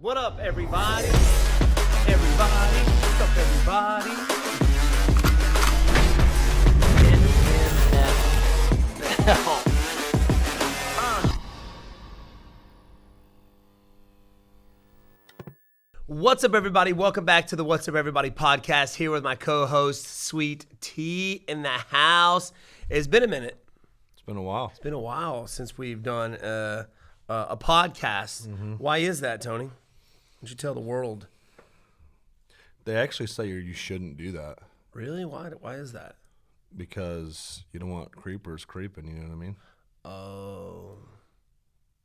What up, everybody? What's up, everybody? What's up, everybody? Welcome back to the What's Up, Everybody podcast. Here with my co-host, Sweet Tea, in the house. It's been a minute. It's been a while. It's been a while since we've done a podcast. Mm-hmm. Why is that, Tony? Why don't you tell the world? They actually say you shouldn't do that. Really? Why is that? Because you don't want creepers creeping, you know what I mean? Oh.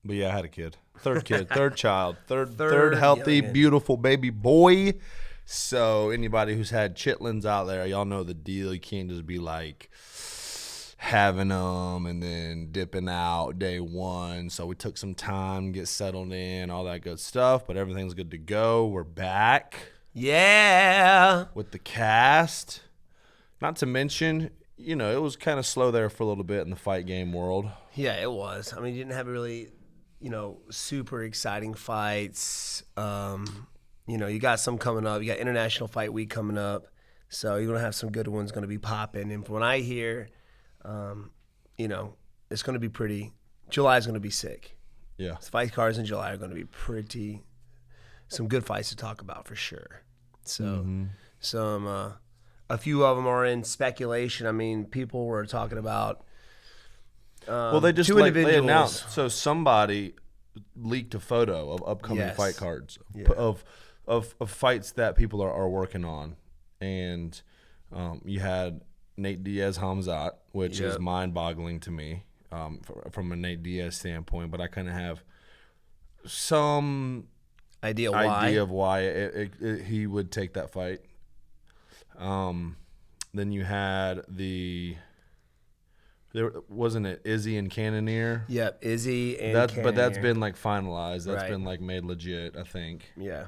But yeah, I had a kid. Third kid, third child, third healthy, beautiful baby boy. So anybody who's had chitlins out there, y'all know the deal. You can't just be like having them and then dipping out day one. So we took some time, get settled in, all that good stuff. But everything's good to go. We're back. Yeah. With the cast. Not to mention, you know, it was kind of slow there for a little bit in the fight game world. Yeah, it was. I mean, you didn't have really, super exciting fights. You got some coming up. You got International Fight Week coming up. So you're going to have some good ones going to be popping. And from what I hear, it's going to be July's going to be sick. Yeah. The fight cards in July are going to be some good fights to talk about for sure. So a few of them are in speculation. I mean, people were talking about they just they announced. So somebody leaked a photo of upcoming fight cards of fights that people are working on, and you had Nate Diaz Hamzat, which is mind-boggling to me from a Nate Diaz standpoint. But I kind of have some idea of why he would take that fight. Then you had wasn't it Izzy and Cannonier? Yep, Izzy and Cannonier. But that's been like finalized. That's been like made legit, I think. Yeah.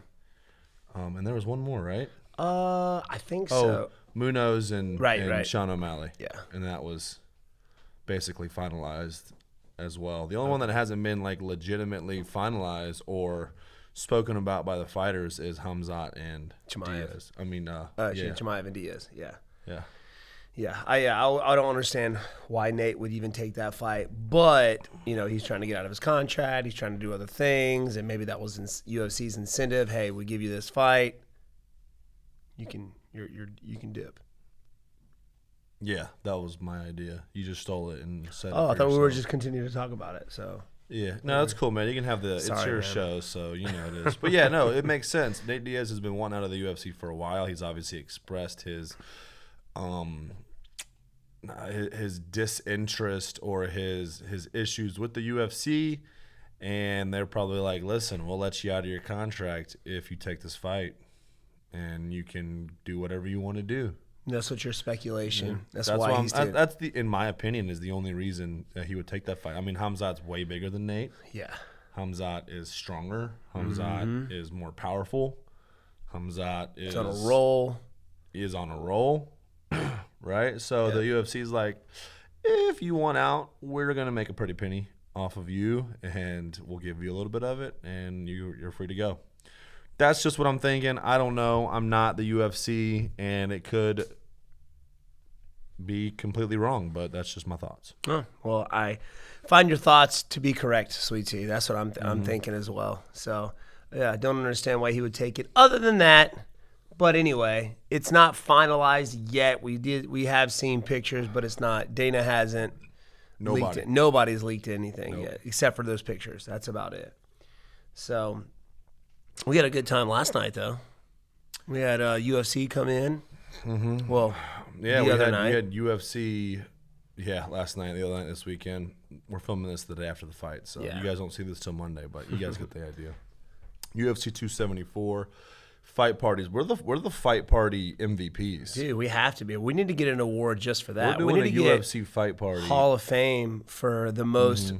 And there was one more, right? I think so. Munoz and Sean O'Malley. Yeah. And that was basically finalized as well. The only one that hasn't been like legitimately finalized or spoken about by the fighters is Hamzat and Chimaev. Diaz. I mean, Chimaev and Diaz. Yeah. Yeah. Yeah, I don't understand why Nate would even take that fight, but he's trying to get out of his contract. He's trying to do other things, and maybe that was UFC's incentive. Hey, we give you this fight, you can dip. Yeah, that was my idea. You just stole it and said. Oh, I thought we were just continuing to talk about it. So. Yeah, no, that's cool, man. You can have it's your show, so you know it is. But yeah, no, it makes sense. Nate Diaz has been wanting out of the UFC for a while. He's obviously expressed his disinterest or his issues with the UFC, and they're probably like, listen, we'll let you out of your contract if you take this fight, and you can do whatever you want to do. That's what your speculation. Yeah. That's why he's in my opinion, is the only reason that he would take that fight. I mean, Hamzat's way bigger than Nate. Yeah. Hamzat is stronger. Hamzat is more powerful. Hamzat is on a roll. He is on a roll. Right? So the UFC's like, if you want out, we're going to make a pretty penny off of you, and we'll give you a little bit of it, and you're free to go. That's just what I'm thinking. I don't know. I'm not the UFC, and it could be completely wrong, but that's just my thoughts. Oh, well, I find your thoughts to be correct, Sweet Tea. That's what I'm thinking as well. So, yeah, I don't understand why he would take it other than that. But anyway, it's not finalized yet. We have seen pictures, but it's not. Dana hasn't leaked it. Nobody's leaked anything yet, except for those pictures. That's about it. So we had a good time last night, though. We had UFC come in. Mm-hmm. Well, we had UFC. Yeah, last night, the other night, this weekend. We're filming this the day after the fight, so you guys don't see this till Monday, but you guys get the idea. UFC 274. Fight parties. We're the fight party MVPs. Dude, we have to be. We need to get an award just for that. We're doing a UFC fight party. Hall of Fame for the most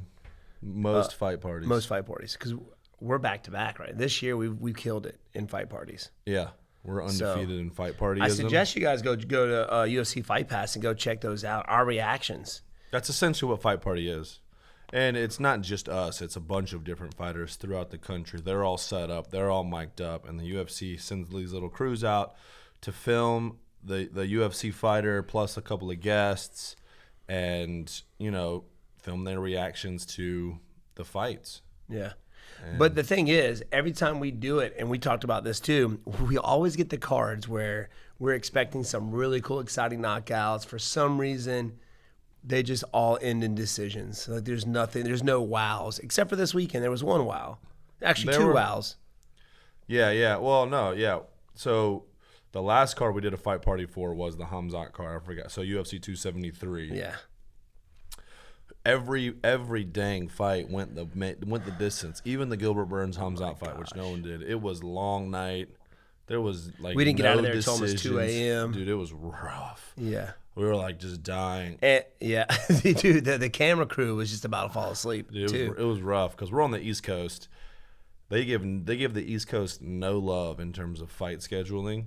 fight parties. Most fight parties, because we're back to back, right? This year we killed it in fight parties. Yeah, we're undefeated in fight parties. I suggest you guys go to UFC Fight Pass and go check those out. Our reactions. That's essentially what fight party is. And it's not just us. It's a bunch of different fighters throughout the country. They're all set up. They're all mic'd up. And the UFC sends these little crews out to film the UFC fighter plus a couple of guests and, film their reactions to the fights. Yeah. But the thing is, every time we do it, and we talked about this too, we always get the cards where we're expecting some really cool, exciting knockouts. For some reason, they just all end in decisions. Like there's no wows. Except for this weekend, there was one wow. Actually, two wows. Yeah. Well, no, yeah. So the last card we did a fight party for was the Hamzat card. I forgot. So UFC 273. Yeah. Every dang fight went the distance. Even the Gilbert Burns Hamzat fight, which no one did. It was long night. There was we didn't get out of there until almost 2 a.m. Dude, it was rough. Yeah. We were like just dying. Yeah. Dude, the camera crew was just about to fall asleep. Dude, it was rough because we're on the East Coast. They give the East Coast no love in terms of fight scheduling.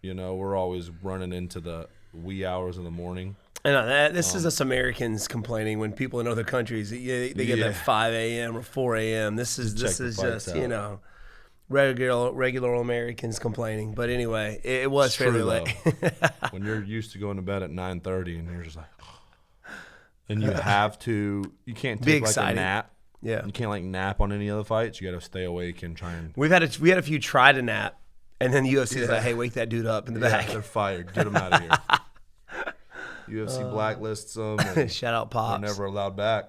We're always running into the wee hours of the morning. I know this is us Americans complaining when people in other countries they get that 5 a.m. or 4 a.m. This is just out. regular Americans complaining. But anyway, it was fairly late. When you're used to going to bed at 9:30 and you're just like, and you have to, you can't take like a nap. Yeah, you can't like nap on any other fights. You got to stay awake and try and. We had a few try to nap, and then the UFC was like, "Hey, wake that dude up in the back." They're fired. Get them out of here. UFC blacklists them. Shout out Pops. They're never allowed back.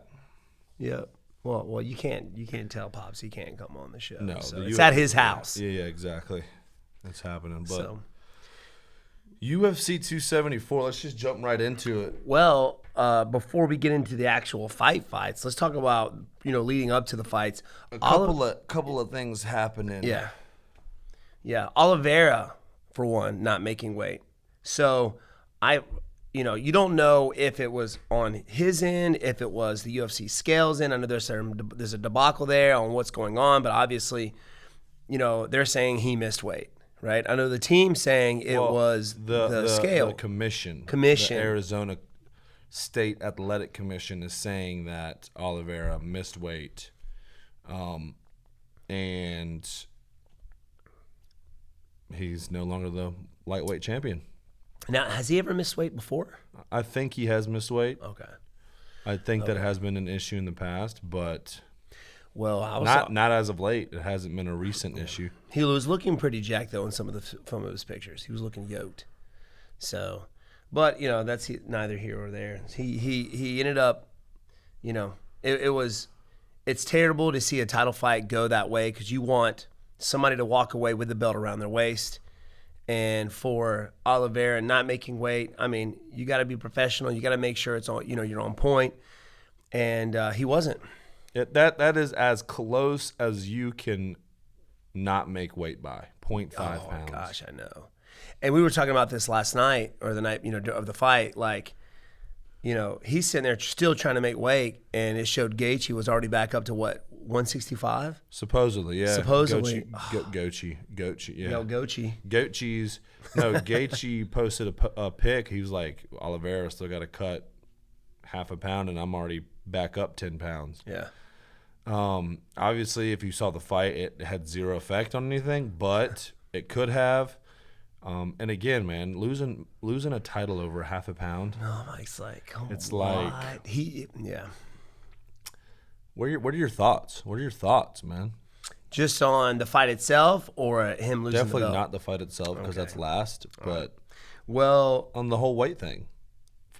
Yep. Well, you can't tell Pops he can't come on the show. No, so it's at his house. Yeah, exactly. That's happening. But UFC 274. Let's just jump right into it. Well, before we get into the actual fights, let's talk about leading up to the fights. A couple of things happening. Yeah. Oliveira, for one, not making weight. So you don't know if it was on his end, if it was the UFC scales end. I know there's a debacle there on what's going on, but obviously, they're saying he missed weight, right? I know the team saying it was the scale. The commission. The Arizona State Athletic Commission is saying that Oliveira missed weight, and he's no longer the lightweight champion. Now, has he ever missed weight before? I think he has missed weight. Okay. I think that has been an issue in the past, but not as of late. It hasn't been a recent issue. He was looking pretty jacked though in some of his pictures. He was looking yoked. So, but that's neither here or there. He ended up, it's terrible to see a title fight go that way because you want somebody to walk away with the belt around their waist. And for Oliveira not making weight, I mean, you got to be professional. You got to make sure it's on, you're on point. And he wasn't. That is as close as you can not make weight by 0.5 pounds. Oh my gosh, I know. And we were talking about this last night or the night, of the fight. Like, he's sitting there still trying to make weight, and it showed Gaethje was already back up to what, 165? Supposedly, yeah. Supposedly. Gaethje, yeah. No, Gaethje. Gaethje posted a pic. He was like, Oliveira still got to cut half a pound, and I'm already back up 10 pounds. Yeah. Obviously, if you saw the fight, it had zero effect on anything, but it could have. And again, man, losing a title over half a pound. Oh, Mike's like, yeah. What are your thoughts? What are your thoughts, man? Just on the fight itself or him losing Definitely the belt? not the fight itself because that's last, but on the whole weight thing.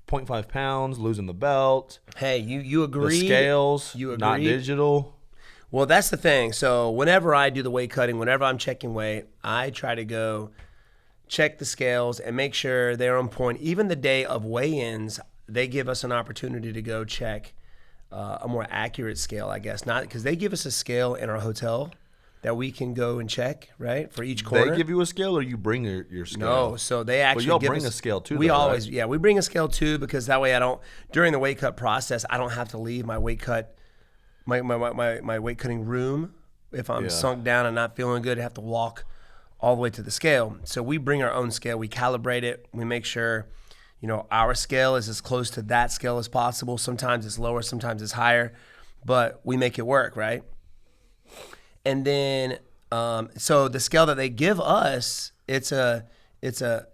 0.5 pounds, losing the belt. Hey, you agree? The scales, you agree? Not digital. Well, that's the thing. So whenever I do the weight cutting, whenever I'm checking weight, I try to go check the scales and make sure they're on point. Even the day of weigh-ins, they give us an opportunity to go check a more accurate scale, I guess. Not because they give us a scale in our hotel that we can go and check, right, for each corner. They give you a scale, or you bring your scale? No, so they actually y'all bring a scale too. We bring a scale too because that way during the weight cut process, I don't have to leave my weight cut, my weight cutting room if I'm sunk down and not feeling good. I have to walk all the way to the scale. So we bring our own scale. We calibrate it. We make sure, our scale is as close to that scale as possible. Sometimes it's lower, sometimes it's higher, but we make it work, right? And then, so the scale that they give us, it's a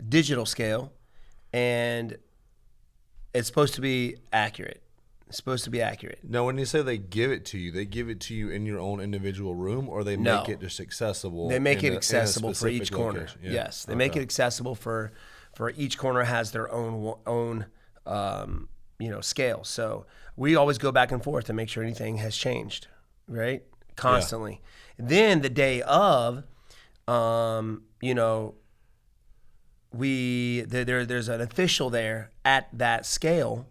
digital scale, and it's supposed to be accurate. It's supposed to be accurate. Now, when you say they give it to you in your own individual room, or they make it just accessible? They make it accessible for each corner. Yeah. Yes, they make it accessible for each corner has their own scale. So we always go back and forth to make sure anything has changed, right? Constantly. Yeah. Then the day of, there's an official there at that scale.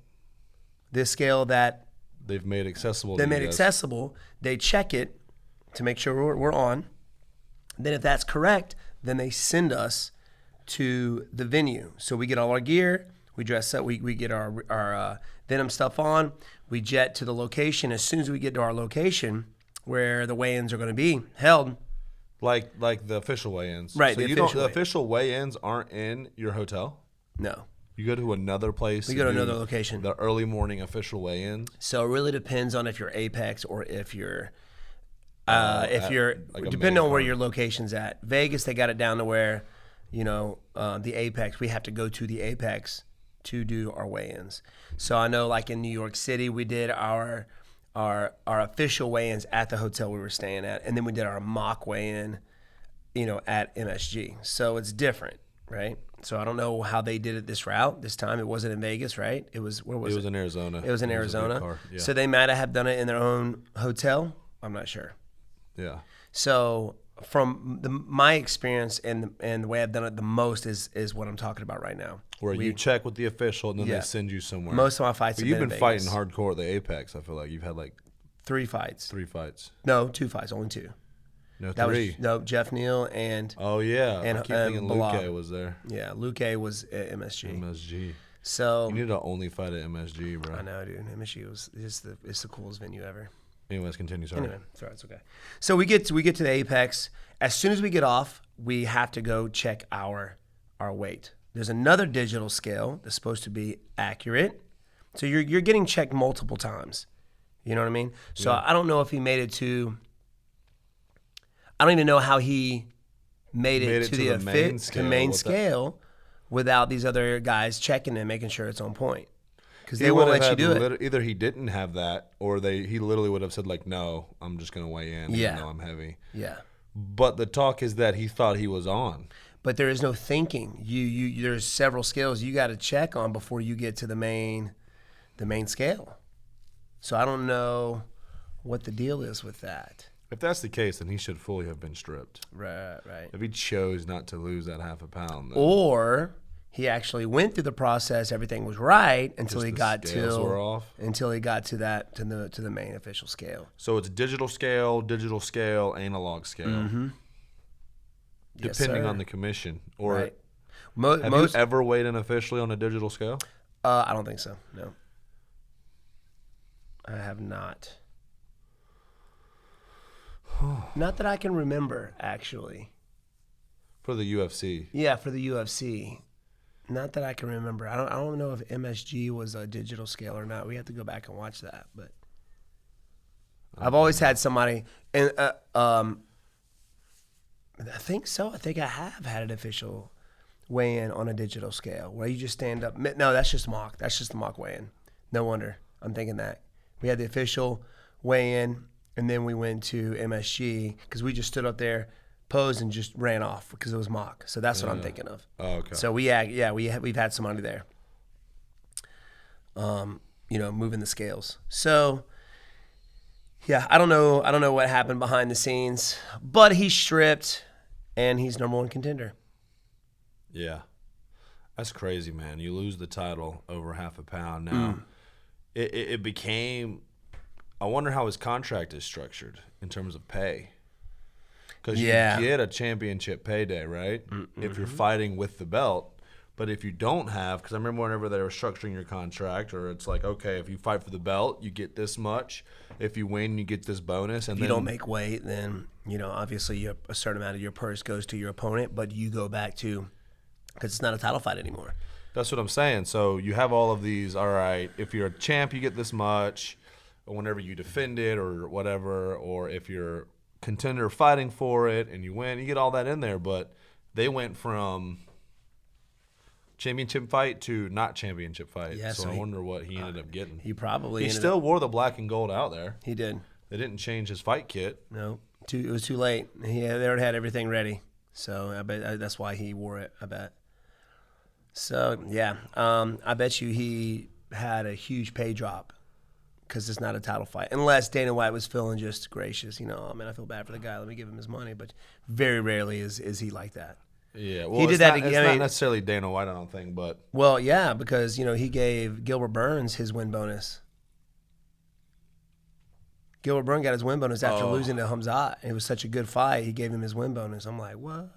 This scale that they've made accessible. They check it to make sure we're on. Then if that's correct, then they send us to the venue. So we get all our gear, we dress up, we get our Venom stuff on, we jet to the location. As soon as we get to our location where the weigh-ins are going to be held. Like the official weigh-ins. Right. So the official weigh-ins aren't in your hotel? No. You go to another place. We go to another location. The early morning official weigh-ins. So it really depends on if you're Apex or if you're depending on where your location's at. Vegas, they got it down to where, the Apex, we have to go to the Apex to do our weigh-ins. So I know, like in New York City, we did our official weigh-ins at the hotel we were staying at, and then we did our mock weigh-in, at MSG. So it's different, right? So I don't know how they did it this route. This time it wasn't in Vegas, right? It was where was it? It was in Arizona. It was in Arizona. Yeah. So they might have done it in their own hotel. I'm not sure. Yeah. So from my experience and the way I've done it the most is what I'm talking about right now. Where you check with the official and then they send you somewhere. Most of my fights have you've been been in fighting Vegas. hardcore at the Apex. I feel like you've had like 3 fights. 3 fights. No, 2 fights. Only 2. No, That 3. was Jeff Neal and Oh yeah, and, I keep thinking Bilal. Luque was there. Yeah, Luque was at MSG. MSG. So You need to only fight at MSG, bro. I know, dude. MSG was it's the coolest venue ever. Anyways, continue. Sorry. Anyway, sorry, it's okay. So we get to the Apex. As soon as we get off, we have to go check our weight. There's another digital scale that's supposed to be accurate. So you're getting checked multiple times. You know what I mean? So I don't know if he made it to. I don't even know how he made it to the main scale without these other guys checking and making sure it's on point. Because they won't let you do it. Either he didn't have that, or he literally would have said like, "No, I'm just gonna weigh in. Yeah. Even though I'm heavy." Yeah. But the talk is that he thought he was on. But there is no thinking. There's several scales you got to check on before you get to the main scale. So I don't know what the deal is with that. If that's the case, then he should fully have been stripped. Right. If he chose not to lose that half a pound, then or he actually went through the process, everything was right until he got to the main official scale. So it's digital scale, analog scale. Mm-hmm. Depending on the commission. Or right. Have you ever weighed in officially on a digital scale? I don't think so. No. I have not. Not that I can remember, actually. For the UFC. Yeah, for the UFC. Not that I can remember. I don't know if MSG was a digital scale or not. We have to go back and watch that. But I've always had somebody, and I think so. I think I have had an official weigh-in on a digital scale where you just stand up. No, that's just mock. That's just the mock weigh-in. No wonder. I'm thinking that. We had the official weigh-in, and then we went to MSG because we just stood up there, posed, and just ran off because it was mock. So that's what I'm thinking of. Oh, okay. So we've had somebody there, moving the scales. So yeah, I don't know what happened behind the scenes, but he's stripped, and he's number 1 contender. Yeah, that's crazy, man. You lose the title over half a pound. Now it became. I wonder how his contract is structured in terms of pay. Because you get a championship payday, right? Mm-hmm. If you're fighting with the belt. But if you don't have, because I remember whenever they were structuring your contract, or it's like, okay, if you fight for the belt, you get this much. If you win, you get this bonus. And if you don't make weight, then, obviously a certain amount of your purse goes to your opponent, but you go back to, because it's not a title fight anymore. That's what I'm saying. So you have all of these. All right, if you're a champ, you get this much. Or whenever you defend it or whatever, or if you're contender fighting for it and you win, you get all that in there. But they went from championship fight to not championship fight. Yeah, so I wonder what he ended up getting. He still wore the black and gold out there. He did. They didn't change his fight kit. No, it was too late. They already had everything ready. So I bet that's why he wore it, I bet. So, yeah, I bet you he had a huge pay drop because it's not a title fight. Unless Dana White was feeling just gracious. Oh, man, I feel bad for the guy. Let me give him his money. But very rarely is he like that. Yeah, well, he did that. It's not necessarily Dana White, I don't think, but. Well, yeah, because, he gave Gilbert Burns his win bonus. Gilbert Burns got his win bonus after losing to Hamzat. It was such a good fight. He gave him his win bonus. I'm like, what?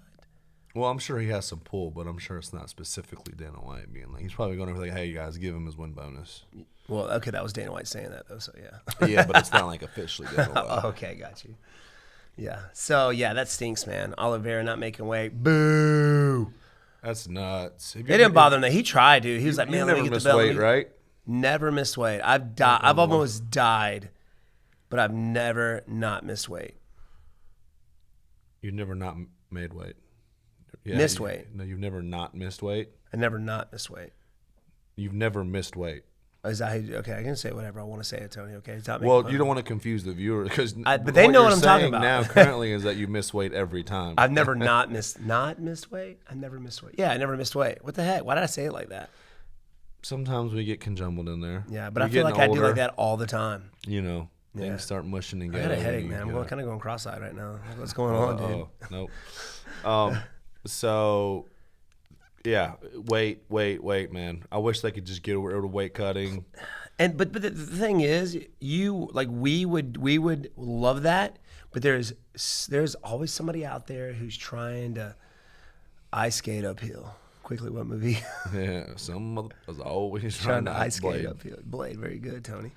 Well, I'm sure he has some pull, but I'm sure it's not specifically Dana White being like, he's probably going to be like, hey, you guys, give him his win bonus. Well, okay, that was Dana White saying that, though, so yeah. Yeah, but it's not like officially Dana White. Okay, got you. Yeah. So, yeah, that stinks, man. Oliveira not making weight. Boo. That's nuts. It didn't bother him. He tried, dude. He was like, man, let me get the belt. Never missed weight, right? Never missed weight. I've almost died, but I've never not missed weight. You've never not made weight? Yeah, missed weight. No, you've never not missed weight? I never not missed weight. You've never missed weight. Is that okay? I can say whatever I want to say, Tony. Okay. Well, you don't want to confuse the viewer because but they know what I'm talking about. Now, currently, is that you miss weight every time. I've never not missed weight. I never missed weight. Yeah, I never missed weight. What the heck? Why did I say it like that? Sometimes we get conjumbled in there. Yeah, but I feel like I do like that all the time. Things start mushing together. I got a headache, man. I'm kind of going cross-eyed right now. What's going on, dude? Nope. So, yeah, weight, man. I wish they could just get rid of weight cutting. But the thing is, we would love that, but there's always somebody out there who's trying to ice skate uphill. Quickly, what movie? Yeah, some was always trying to ice skate uphill. Blade, very good, Tony.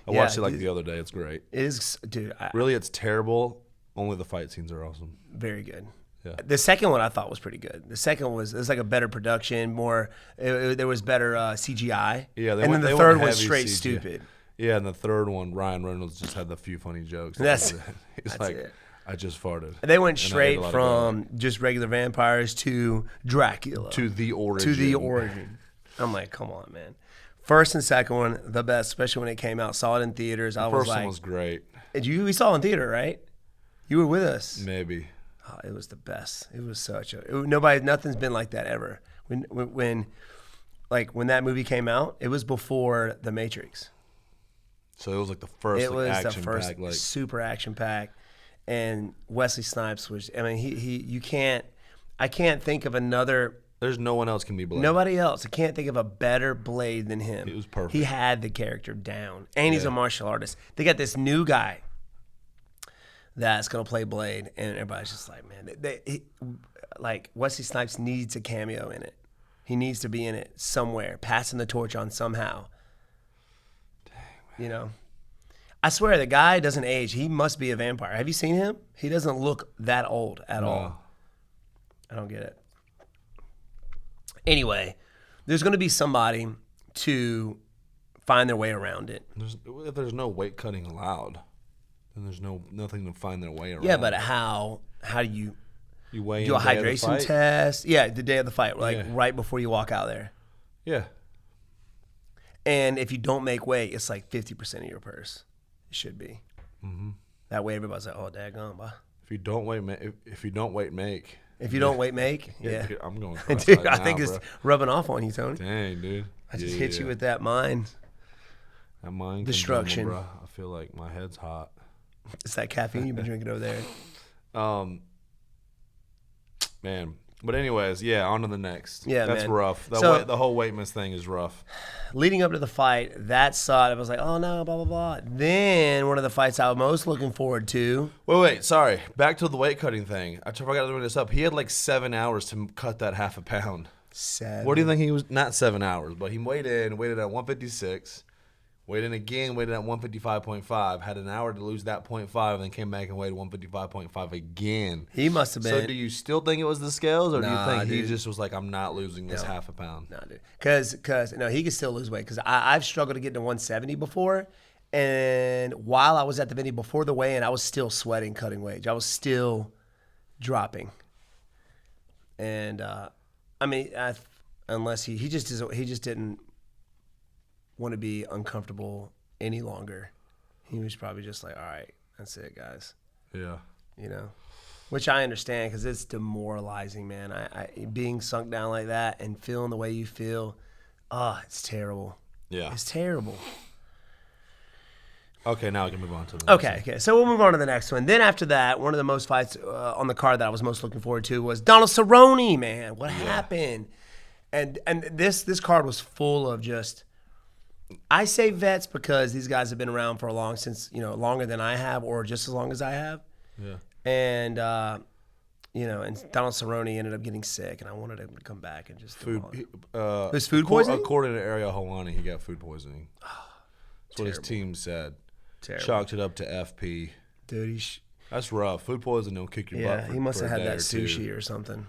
I watched it the other day. It's great. It is, dude. Really, it's terrible. Only the fight scenes are awesome. Very good. Yeah. The second one I thought was pretty good. The second was like a better production, more. There was better CGI. Yeah, and then the third was straight stupid. Yeah, and the third one, Ryan Reynolds just had the few funny jokes. That's like, it. I just farted. They went straight from just regular vampires to Dracula. To the origin. I'm like, come on, man. First and second one, the best, especially when it came out. Saw it in theaters. The first one was great. We saw it in theater, right? You were with us. Maybe. Oh, it was the best. It was nothing's been like that ever. When that movie came out, it was before The Matrix. So it was like the first action-packed, like super action-packed. And Wesley Snipes was, I can't think of another. There's no one else can be Blade. Nobody else. I can't think of a better Blade than him. It was perfect. He had the character down. And he's a martial artist. They got this new guy that's going to play Blade. And everybody's just like, man, Wesley Snipes needs a cameo in it. He needs to be in it somewhere, passing the torch on somehow. Dang, man. I swear, the guy doesn't age. He must be a vampire. Have you seen him? He doesn't look that old at all. I don't get it. Anyway, there's going to be somebody to find their way around it. If there's no weight cutting allowed, then there's nothing to find their way around. Yeah, but how do you weigh do a hydration test? Yeah, the day of the fight, right before you walk out there. Yeah. And if you don't make weight, it's like 50% of your purse. It should be. Mm-hmm. That way, everybody's like, "Oh, daggone, boy." If you don't weight, make. If you don't weight, make. Yeah. Dude, I'm going. Dude, I think it's rubbing off on you, Tony. Dang, dude. I just hit you with that mind. That mind destruction. Bro. I feel like my head's hot. It's that caffeine you've been drinking over there. Man. But anyways, on to the next. Yeah, that's man. rough. The whole weight miss thing is rough. Leading up to the fight, that sucked. I was like, oh no, blah, blah, blah. Then one of the fights I was most looking forward to. Wait, sorry. Back to the weight cutting thing. I forgot to bring this up. He had like 7 hours to cut that half a pound. 7. What do you think he was? Not 7 hours, but he weighed at 156. Weighed in again, weighed in at 155.5. Had an hour to lose that 0.5, and then came back and weighed 155.5 again. He must have been. So do you still think it was the scales, or do you think dude. he just was like, I'm not losing this half a pound? No, dude. Because he can still lose weight. Because I've struggled to get to 170 before, and while I was at the venue before the weigh-in, I was still sweating, cutting weight. I was still dropping. And unless he just didn't want to be uncomfortable any longer. He was probably just like, all right, that's it, guys. Yeah. Which I understand because it's demoralizing, man. I being sunk down like that and feeling the way you feel, it's terrible. Yeah. It's terrible. Okay, now we can move on to the next one. Okay. So we'll move on to the next one. Then after that, one of the most fights on the card that I was most looking forward to was Donald Cerrone, man. What happened? And this card was full of just, I say vets because these guys have been around for longer than I have, or just as long as I have. Yeah. And and Donald Cerrone ended up getting sick, and I wanted him to come back and just it was food poisoning. According to Ariel Helwani, he got food poisoning. That's what his team said. Terrible. Chalked it up to FP. Dude, that's rough. Food poisoning don't kick your butt. Yeah, he must have had that sushi or something.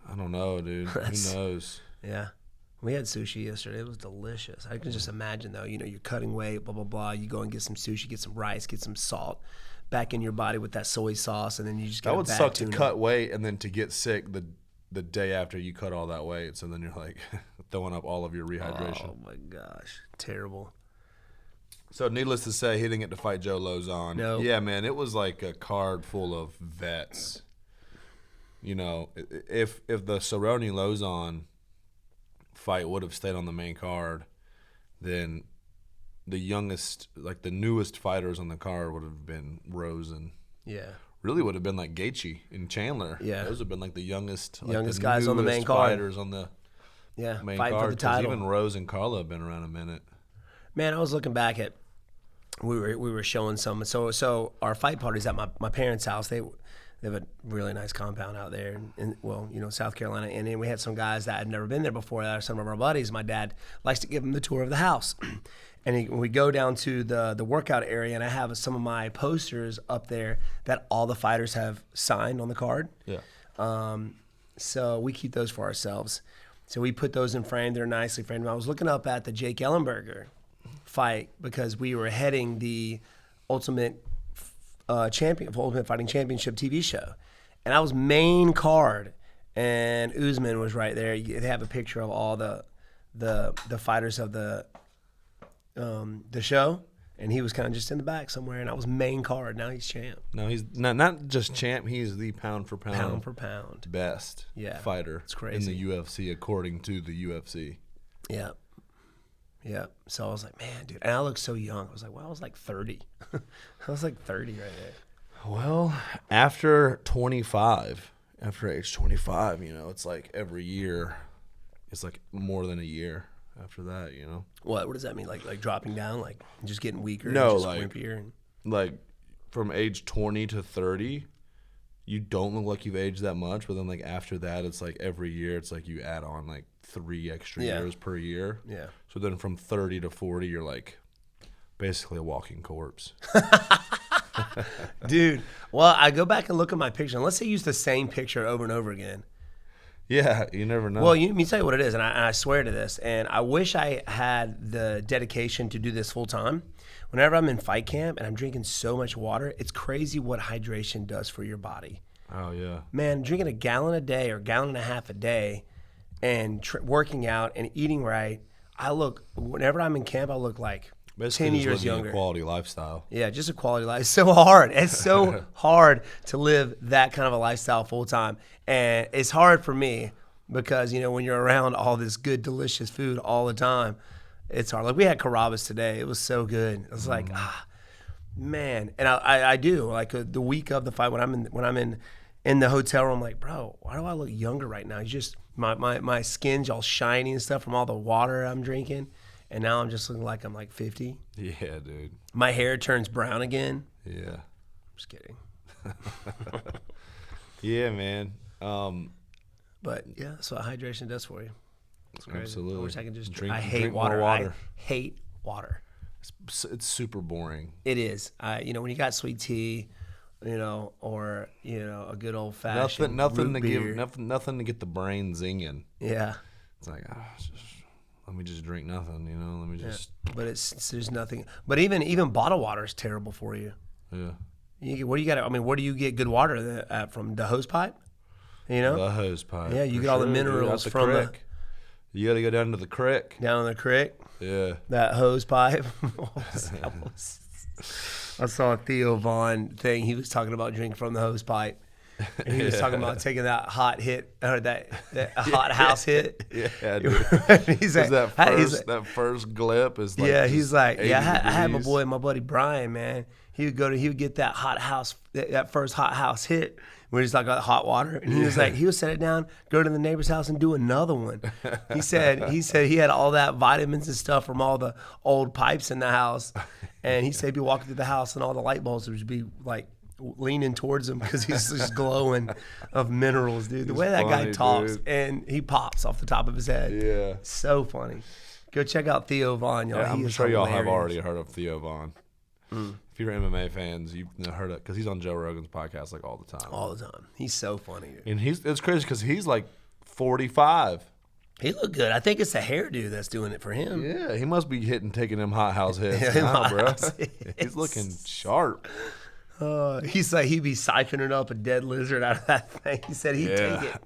I don't know, dude. Who knows? Yeah. We had sushi yesterday. It was delicious. I can just imagine, though, you're cutting weight, blah, blah, blah. You go and get some sushi, get some rice, get some salt back in your body with that soy sauce, and then you just get that would suck to cut weight and then to get sick the day after you cut all that weight. So then you're like throwing up all of your rehydration. Oh, my gosh. Terrible. So needless to say, he didn't get to fight Joe Lozon. No. Yeah, man, it was like a card full of vets. If the Cerrone Lozon fight would have stayed on the main card, then the newest fighters on the card would have been Rosen. Yeah. Really would have been like Gaethje and Chandler. Yeah. Those have been like the youngest guys on the main card. Fighters on the main fighting card. for the title. Even Rose and Carla have been around a minute. Man, I was looking back at we were showing some. So our fight parties at my parents' house. They have a really nice compound out there in South Carolina. And then we had some guys that had never been there before. That are some of our buddies. My dad likes to give them the tour of the house. And we go down to the workout area, and I have some of my posters up there that all the fighters have signed on the card. Yeah. So we keep those for ourselves. So we put those in frame. They're nicely framed. I was looking up at the Jake Ellenberger fight because we were heading the Ultimate Fighting Championship TV show, and I was main card, and Usman was right there. They have a picture of all the fighters of the show, and he was kind of just in the back somewhere, and I was main card. Now he's champ. No, he's not just champ. He's the pound for pound best fighter it's crazy. in the UFC, according to the UFC. Yeah. Yeah. So I was like, man, dude. And I looked so young. I was like, well, I was like 30. I was like 30 right there. Well, after age 25, it's like every year, it's like more than a year after that, What does that mean? Like dropping down, like just getting weaker? No, just like wimpier like from age 20 to 30, you don't look like you've aged that much. But then like after that, it's like every year, it's like you add on like 3 extra years per year. Yeah. So then from 30 to 40, you're like basically a walking corpse. Dude, well, I go back and look at my picture, and let's say you use the same picture over and over again. Yeah, you never know. Well, let me tell you what it is, and I swear to this, and I wish I had the dedication to do this full time. Whenever I'm in fight camp and I'm drinking so much water, it's crazy what hydration does for your body. Oh, yeah. Man, drinking a gallon a day or a gallon and a half a day and working out and eating right, whenever I'm in camp, I look like basically 10 years living younger. A quality lifestyle. Yeah, just a quality life. It's so hard. It's so hard to live that kind of a lifestyle full time. And it's hard for me because, when you're around all this good, delicious food all the time, it's hard. Like we had Carrabba's today. It was so good. It was like, man. And I do like the week of the fight when I'm in the hotel room, I'm like, bro, why do I look younger right now? It's just my skin's all shiny and stuff from all the water I'm drinking. And now I'm just looking like I'm like 50. Yeah, dude. My hair turns brown again. Yeah. I'm just kidding. Yeah, man. But yeah, that's what hydration does for you. It's crazy. Absolutely. I wish I could just drink. I hate drink water. more water. I hate water. It's super boring. It is. When you got sweet tea, or a good old fashioned nothing to get the brain zinging. Yeah. It's like let me just drink nothing. Let me just. Yeah. But there's nothing. But even bottled water is terrible for you. Yeah. Where do you get good water from? The hose pipe? The hose pipe. Yeah, you get all the minerals from the creek. You got to go down to the creek. Down the creek? Yeah. That hose pipe. I saw a Theo Vaughn thing. He was talking about drinking from the hose pipe. And he was talking about taking that hot hit, or that hot house hit. Yeah, dude. He's like, that first glip is like. Yeah, he's like, I had my buddy Brian, man. He would get that hot house, that first hot house hit, where he's like got hot water, and he was like, he would set it down, go to the neighbor's house, and do another one. He said he had all that vitamins and stuff from all the old pipes in the house, and he said he'd be walking through the house, and all the light bulbs would be like leaning towards him because he's just glowing of minerals, dude. The way that guy talks, dude. And he pops off the top of his head. Yeah, so funny. Go check out Theo Vaughn, y'all. Yeah, I'm sure y'all have already heard of Theo Vaughn. If you're MMA fans, you've heard it because he's on Joe Rogan's podcast like all the time. All the time. He's so funny, dude. And it's crazy because he's like 45. He looked good. I think it's the hairdo that's doing it for him. Yeah, he must be taking them hot house hits now, bro. He's looking sharp. He's like, he'd be siphoning up a dead lizard out of that thing. He said he'd take it.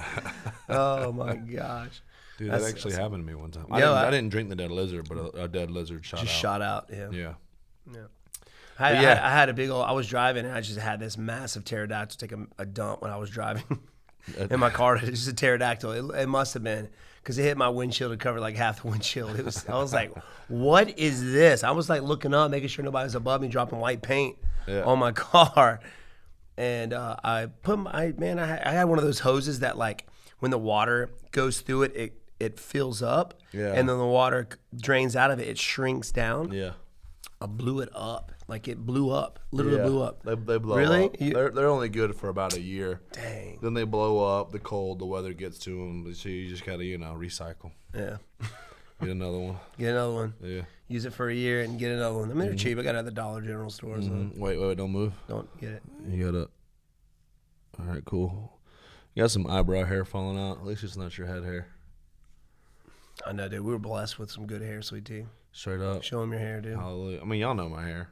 Oh, my gosh. Dude, that actually happened to me one time. I didn't drink the dead lizard, but a dead lizard shot out. Yeah. I had a big old, I was driving and I just had this massive pterodactyl take a dump when I was driving in my car. It was just a pterodactyl. It must have been because it hit my windshield and covered like half the windshield. I was like, what is this? I was like looking up, making sure nobody was above me, dropping white paint on my car. And I had one of those hoses that like when the water goes through it fills up. Yeah. And then the water drains out of it. It shrinks down. Yeah. I blew it up. Like it blew up. Literally blew up. They blow really? up. They're only good for about a year. Dang. Then they blow up. The cold, the weather gets to them. So you just got to, recycle. Yeah. Get another one. Yeah. Use it for a year and get another one. I mean, they're cheap. I got it at the Dollar General store. So. Wait, don't move. Don't get it. You got it. All right, cool. You got some eyebrow hair falling out. At least it's not your head hair. I know, dude. We were blessed with some good hair, Sweet Tea. Straight up. Show him your hair, dude. Hallelujah. I mean, y'all know my hair.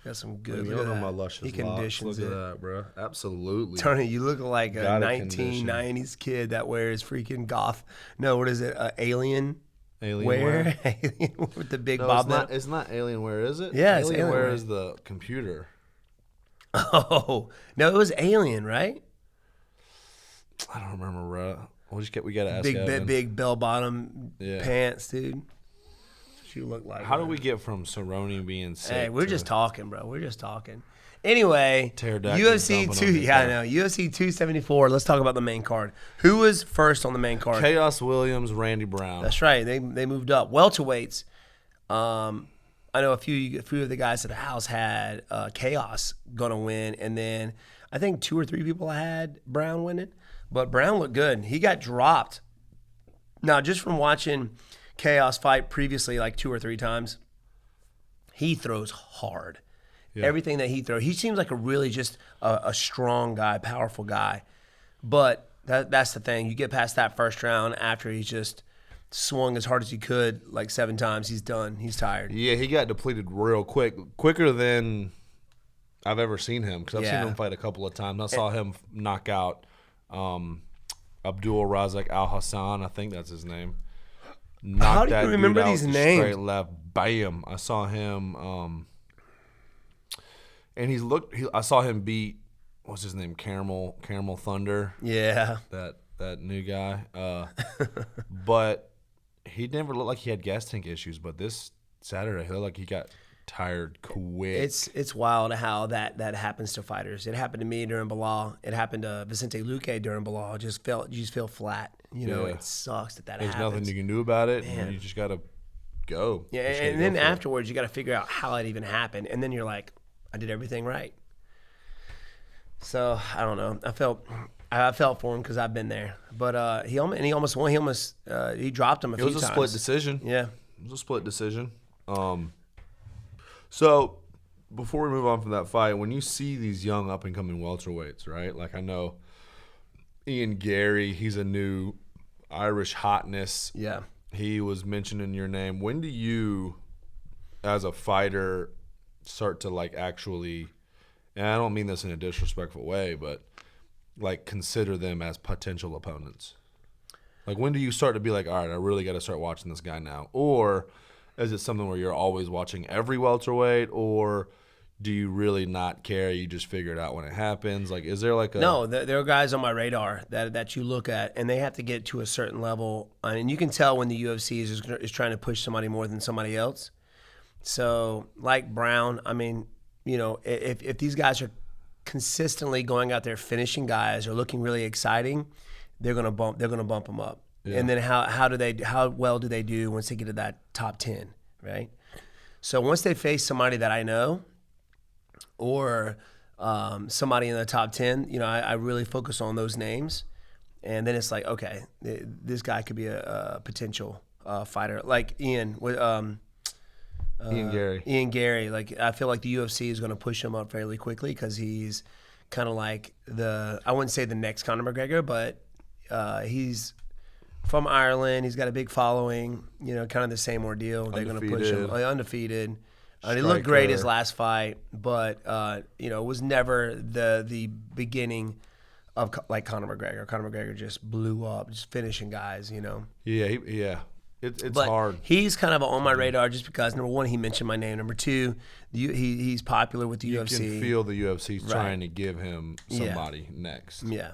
Got some good. Y'all know my luscious He conditions locks. Look at that, bro. Absolutely. Tony, you look like a 1990s kid that wears freaking goth. No, what is it? Alien wear? Alien with the big bob. It's not Alien wear, is it? Yeah, it's Alien wear is the computer. Oh no, it was Alien, right? I don't remember, bro. We gotta ask Evan. Big bell bottom pants, dude. You look like. How do we get from Cerrone being sick? Hey, we're just talking, bro. We're just talking. Anyway, UFC 2. Yeah, I know. UFC 274. Let's talk about the main card. Who was first on the main card? Chaos Williams, Randy Brown. That's right. They moved up. Welterweights. I know a few of the guys at the house had Chaos gonna win, and then I think 2 or 3 people had Brown winning. But Brown looked good. He got dropped. Now, just from watching Chaos fight previously like 2 or 3 times, he throws hard. Yeah. Everything that he throws. He seems like a really just a strong guy, powerful guy. But that's the thing. You get past that first round after he's just swung as hard as he could like 7 times. He's done. He's tired. Yeah, he got depleted real quick. Quicker than I've ever seen him because I've seen him fight a couple of times. I saw him knock out Abdul Razak Al Hassan, I think that's his name. How do you remember these names? Straight left, bam! I saw him, and I saw him beat what's his name, Caramel Thunder. Yeah, that new guy. But he never looked like he had gas tank issues. But this Saturday, he looked like he got tired quick. It's wild how that happens to fighters. It happened to me during Bilal. It happened to Vicente Luque during Bilal. You just feel flat. It sucks that happens. There's nothing you can do about it. And you just gotta go. Yeah, and then afterwards you got to figure out how it even happened, and then you're like, I did everything right. So I don't know. I felt for him because I've been there, but he almost won. He dropped him a few times. It was a split decision. Yeah, it was a split decision. So before we move on from that fight, when you see these young up and coming welterweights, right? Like I know Ian Gary, he's a new Irish hotness. Yeah. He was mentioning your name. When do you, as a fighter, start to like actually, and I don't mean this in a disrespectful way, but like consider them as potential opponents? Like when do you start to be like, all right, I really got to start watching this guy now? Or is it something where you're always watching every welterweight, or do you really not care? You just figure it out when it happens? Like, is there like a... No, there are guys on my radar that you look at, and they have to get to a certain level. I mean, you can tell when the UFC is trying to push somebody more than somebody else. So, like Brown, I mean, you know, if these guys are consistently going out there finishing guys or looking really exciting, they're gonna bump them up. Yeah. And then how well do they do once they get to that top 10, right? So once they face somebody that I know, or somebody in the top 10, you know, I really focus on those names. And then it's like, okay, this guy could be a potential fighter. Like Ian Gary. Ian Gary. Like, I feel like the UFC is going to push him up fairly quickly because he's kind of like I wouldn't say the next Conor McGregor, but he's from Ireland. He's got a big following, you know, kind of the same ordeal. They're going to push him. Undefeated. He looked great his last fight, but you know, it was never the beginning of like Conor McGregor. Conor McGregor just blew up, just finishing guys, you know. Yeah. It's but hard. He's kind of on my radar just because, number one, he mentioned my name. Number two, he's popular with the UFC. You can feel the UFC trying to give him somebody next. Yeah.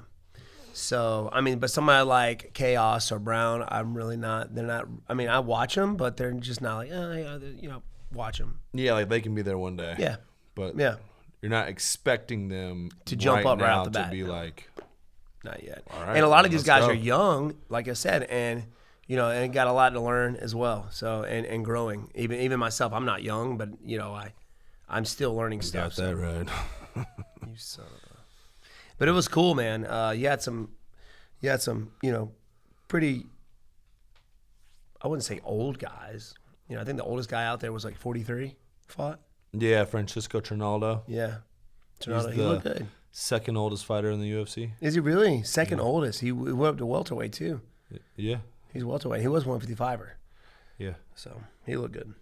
So, I mean, but somebody like Chaos or Brown, I'm really not. They're not. I mean, I watch them, but they're just not like, you know. Watch them. Yeah, like they can be there one day. Yeah, but you're not expecting them to jump up right off the bat. To be like, not yet. All right, and a lot of these guys are young, like I said, and you know, and got a lot to learn as well. So and growing. Even myself, I'm not young, but you know, I'm still learning stuff. Got that right. You son of a. But it was cool, man. You had some, you know, pretty. I wouldn't say old guys. You know, I think the oldest guy out there was like 43, fought. Yeah, Francisco Trinaldo. Yeah. Trinaldo, he looked good. Second oldest fighter in the UFC. Is he really? Second oldest. He went up to welterweight too. Yeah. He's welterweight. He was 155er. Yeah. So he looked good.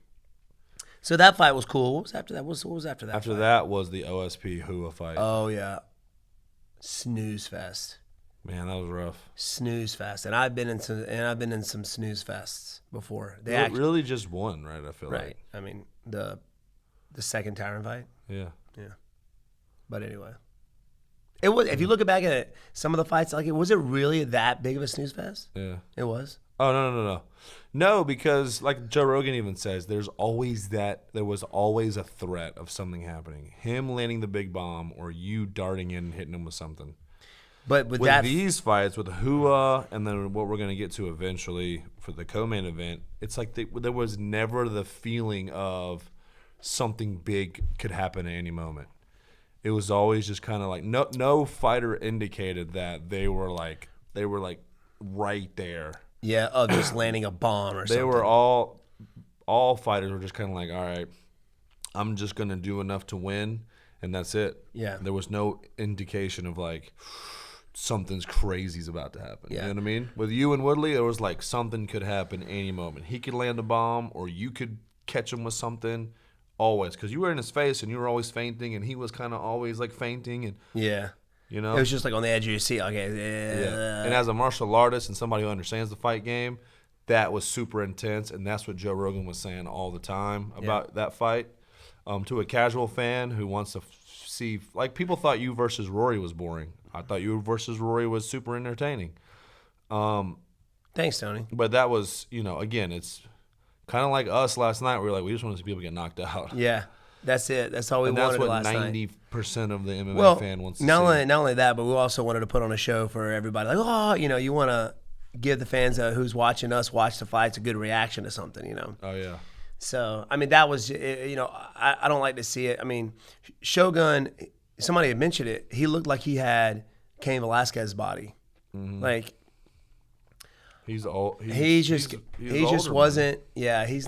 So that fight was cool. What was after that? What was after that? After that was the OSP Hua fight. Oh yeah. Snooze fest. Man, that was rough. Snooze fest, and I've been in some snooze fests before. They really just won, right? I feel like. Right. I mean the second Tyron fight. Yeah. Yeah. But anyway, it was. If you look back at some of the fights, like, was it really that big of a snooze fest? Yeah. It was. Oh no, because like Joe Rogan even says, there was always a threat of something happening, him landing the big bomb or you darting in and hitting him with something. But with these fights, with Hua, and then what we're going to get to eventually for the co-main event, it's like there was never the feeling of something big could happen at any moment. It was always just kind of like no fighter indicated that they were like right there. Yeah, of just landing a bomb or something. They were all fighters were just kind of like, all right, I'm just going to do enough to win, and that's it. Yeah. There was no indication of like something's crazy's about to happen. Yeah. You know what I mean? With you and Woodley, there was like something could happen any moment. He could land a bomb or you could catch him with something always, because you were in his face and you were always feinting and he was kind of always like feinting. And yeah. You know? It was just like on the edge of your seat. Okay. Yeah. And as a martial artist and somebody who understands the fight game, that was super intense, and that's what Joe Rogan was saying all the time about that fight. To a casual fan who wants to see, like, people thought you versus Rory was boring. I thought you versus Rory was super entertaining. Thanks, Tony. But that was, you know, again, it's kind of like us last night. We were like, we just want to see people get knocked out. Yeah, that's it. That's all we wanted last night. That's what 90% of the MMA fan wants to see. Not only that, but we also wanted to put on a show for everybody. Like, oh, you know, you want to give the fans who's watching us watch the fights a good reaction to something, you know. Oh, yeah. So, I mean, that was, you know, I don't like to see it. I mean, Shogun, somebody had mentioned it. He looked like he had Cain Velasquez's body. Mm-hmm. Like, He's old. He just older, wasn't. Man. Yeah, he's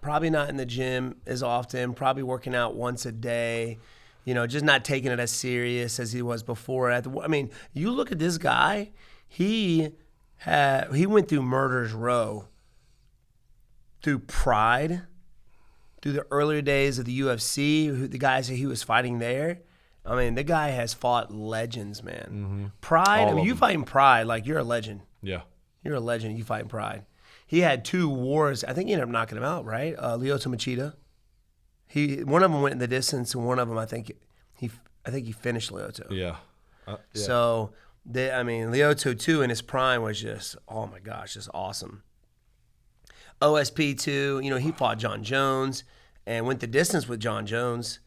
probably not in the gym as often. Probably working out once a day. Just not taking it as serious as he was before. I mean, you look at this guy. He went through Murder's Row, through Pride, through the earlier days of the UFC, the guys that he was fighting there. I mean, the guy has fought legends, man. Mm-hmm. Pride. I mean, you fighting Pride like you're a legend. Yeah. You're a legend. You fight Pride. He had 2 wars. I think he ended up knocking him out, right? Lyoto Machida. One of them went in the distance, and one of them, I think he finished Lyoto. Yeah. So, Lyoto too in his prime was just, oh my gosh, just awesome. OSP too. He fought John Jones and went the distance with John Jones.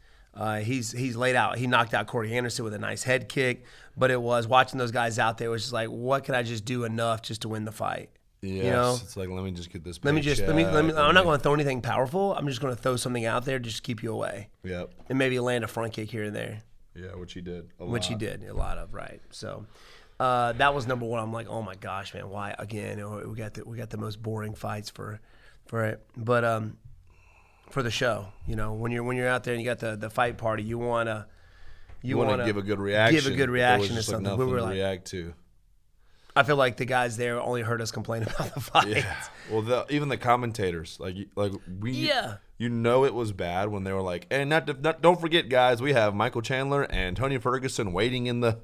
He's laid out. He knocked out Corey Anderson with a nice head kick. But it was watching those guys out there was just like, what can I just do enough just to win the fight? Yes, it's like, let me just get this. Let me. I'm not going to throw anything powerful. I'm just going to throw something out there just to keep you away. Yep. And maybe land a front kick here and there. Yeah, which he did. A lot of, right? So that was number one. I'm like, oh my gosh, man, why again? We got the most boring fights for it, but for the show, when you're out there and you got the fight party, you want to give a good reaction. Give a good reaction to something. We were like, react to. I feel like the guys there only heard us complain about the fight. Yeah. Well, even the commentators, it was bad when they were like, and don't forget, guys, we have Michael Chandler and Tony Ferguson waiting in the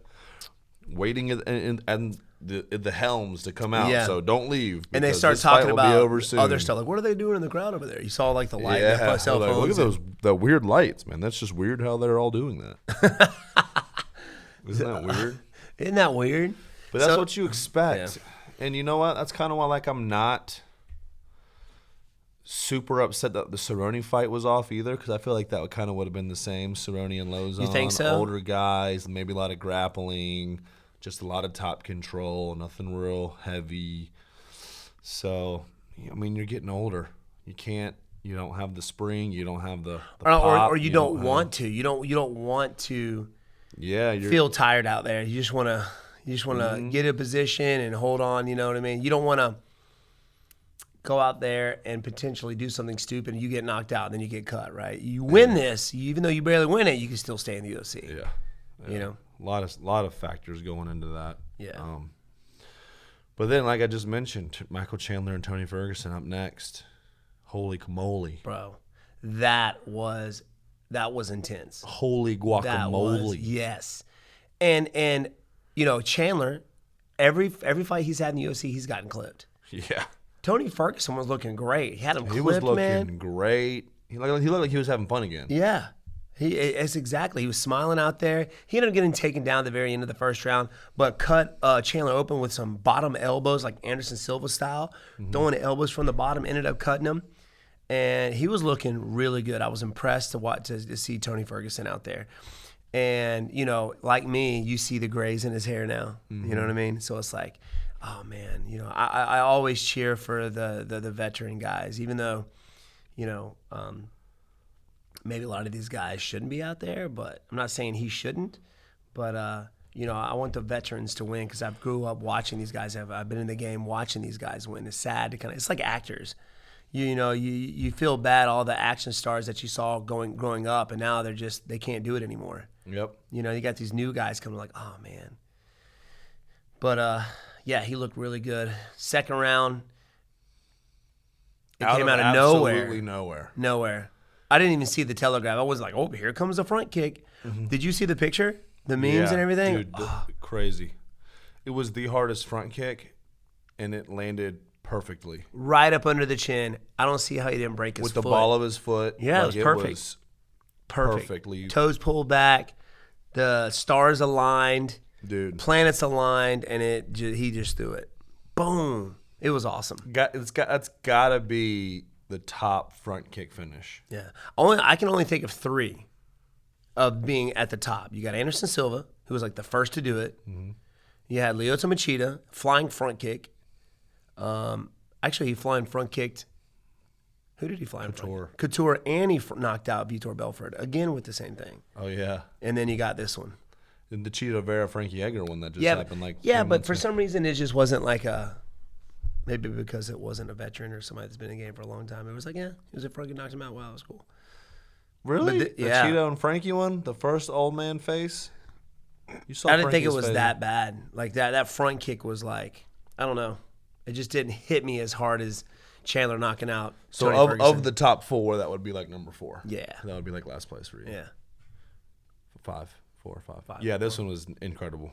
helms to come out. Yeah. So don't leave. And they start talking about other stuff. Like, what are they doing in the crowd over there? You saw like the light. Yeah. Cell phones. Look at the weird lights, man. That's just weird how they're all doing that. Isn't that weird? Isn't that weird? But that's what you expect. Yeah. And you know what? That's kind of why I'm not super upset that the Cerrone fight was off either, because I feel like that would have been the same. Cerrone and Lozon. You think so? Older guys, maybe a lot of grappling, just a lot of top control, nothing real heavy. So, you're getting older. You don't have the spring. You don't have the pop, or you don't want to. You don't want to. Yeah, feel tired out there. You just want to get a position and hold on. You know what I mean? You don't want to go out there and potentially do something stupid and you get knocked out and then you get cut, right? You win this, even though you barely win it, you can still stay in the UFC. Yeah. A lot of factors going into that. Yeah. But then, like I just mentioned, Michael Chandler and Tony Ferguson up next. Holy camoly. Bro, that was intense. Holy guacamole. Yes. And Chandler, every fight he's had in the UFC, he's gotten clipped. Yeah. Tony Ferguson was looking great. He had him clipped, man. He was looking great. He looked like he was having fun again. Yeah. It's exactly. He was smiling out there. He ended up getting taken down at the very end of the first round, but cut Chandler open with some bottom elbows, like Anderson Silva style, throwing elbows from the bottom, ended up cutting him. And he was looking really good. I was impressed to see Tony Ferguson out there. And, like me, you see the grays in his hair now. Mm-hmm. You know what I mean? So it's like, oh, man, I always cheer for the veteran guys, even though, maybe a lot of these guys shouldn't be out there, but I'm not saying he shouldn't. But, I want the veterans to win because I grew up watching these guys. I've been in the game watching these guys win. It's sad to it's like actors. You feel bad, all the action stars that you saw growing up, and now they can't do it anymore. Yep. You got these new guys coming like, oh, man. But, he looked really good. Second round, it came out of nowhere. Absolutely nowhere. Nowhere. I didn't even see the telegraph. I was like, oh, here comes the front kick. Mm-hmm. Did you see the picture? The memes and everything? Dude, crazy. It was the hardest front kick, and it landed perfectly. Right up under the chin. I don't see how he didn't break his foot. With the ball of his foot. Yeah, it was perfect. It was perfectly. Toes pulled back. The stars aligned. Dude. Planets aligned, and he just threw it. Boom. It was awesome. That's got to be the top front kick finish. Yeah. I can only think of 3 of being at the top. You got Anderson Silva, who was like the first to do it. Mm-hmm. You had Lyoto Machida, flying front kick. Actually, he flying front kicked. Who did he fly in front? Couture, and he knocked out Vitor Belfort again with the same thing. Oh yeah. And then you got this one. And the Cheeto Vera Frankie Edgar one that just happened but for some reason it just wasn't like a. Maybe because it wasn't a veteran or somebody that's been in the game for a long time. It was like, yeah, he was a Frankie knocked him out. Wow, it was cool. Really? The Cheeto and Frankie one? The first old man face? You saw I didn't think it was face. that bad. Like that front kick was like, I don't know. It just didn't hit me as hard as Chandler knocking out. So of the top 4, that would be like number 4. Yeah. That would be like last place for you. Yeah. 4 or 5. Yeah, this one was incredible.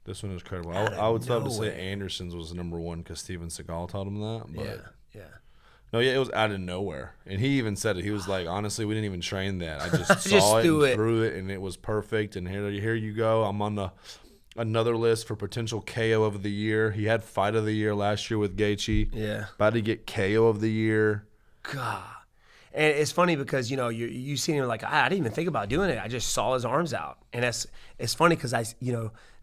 This one was incredible. I would love to say Anderson's was number 1 because Steven Seagal told him that. But yeah. No, yeah, it was out of nowhere. And he even said it. He was like, honestly, we didn't even train that. I just saw it and threw it, and it was perfect. And here you go. I'm on another list for potential KO of the year. He had fight of the year last year with Gaethje. Yeah. About to get KO of the year. God. And it's funny because, you see him like, I didn't even think about doing it. I just saw his arms out. And it's funny because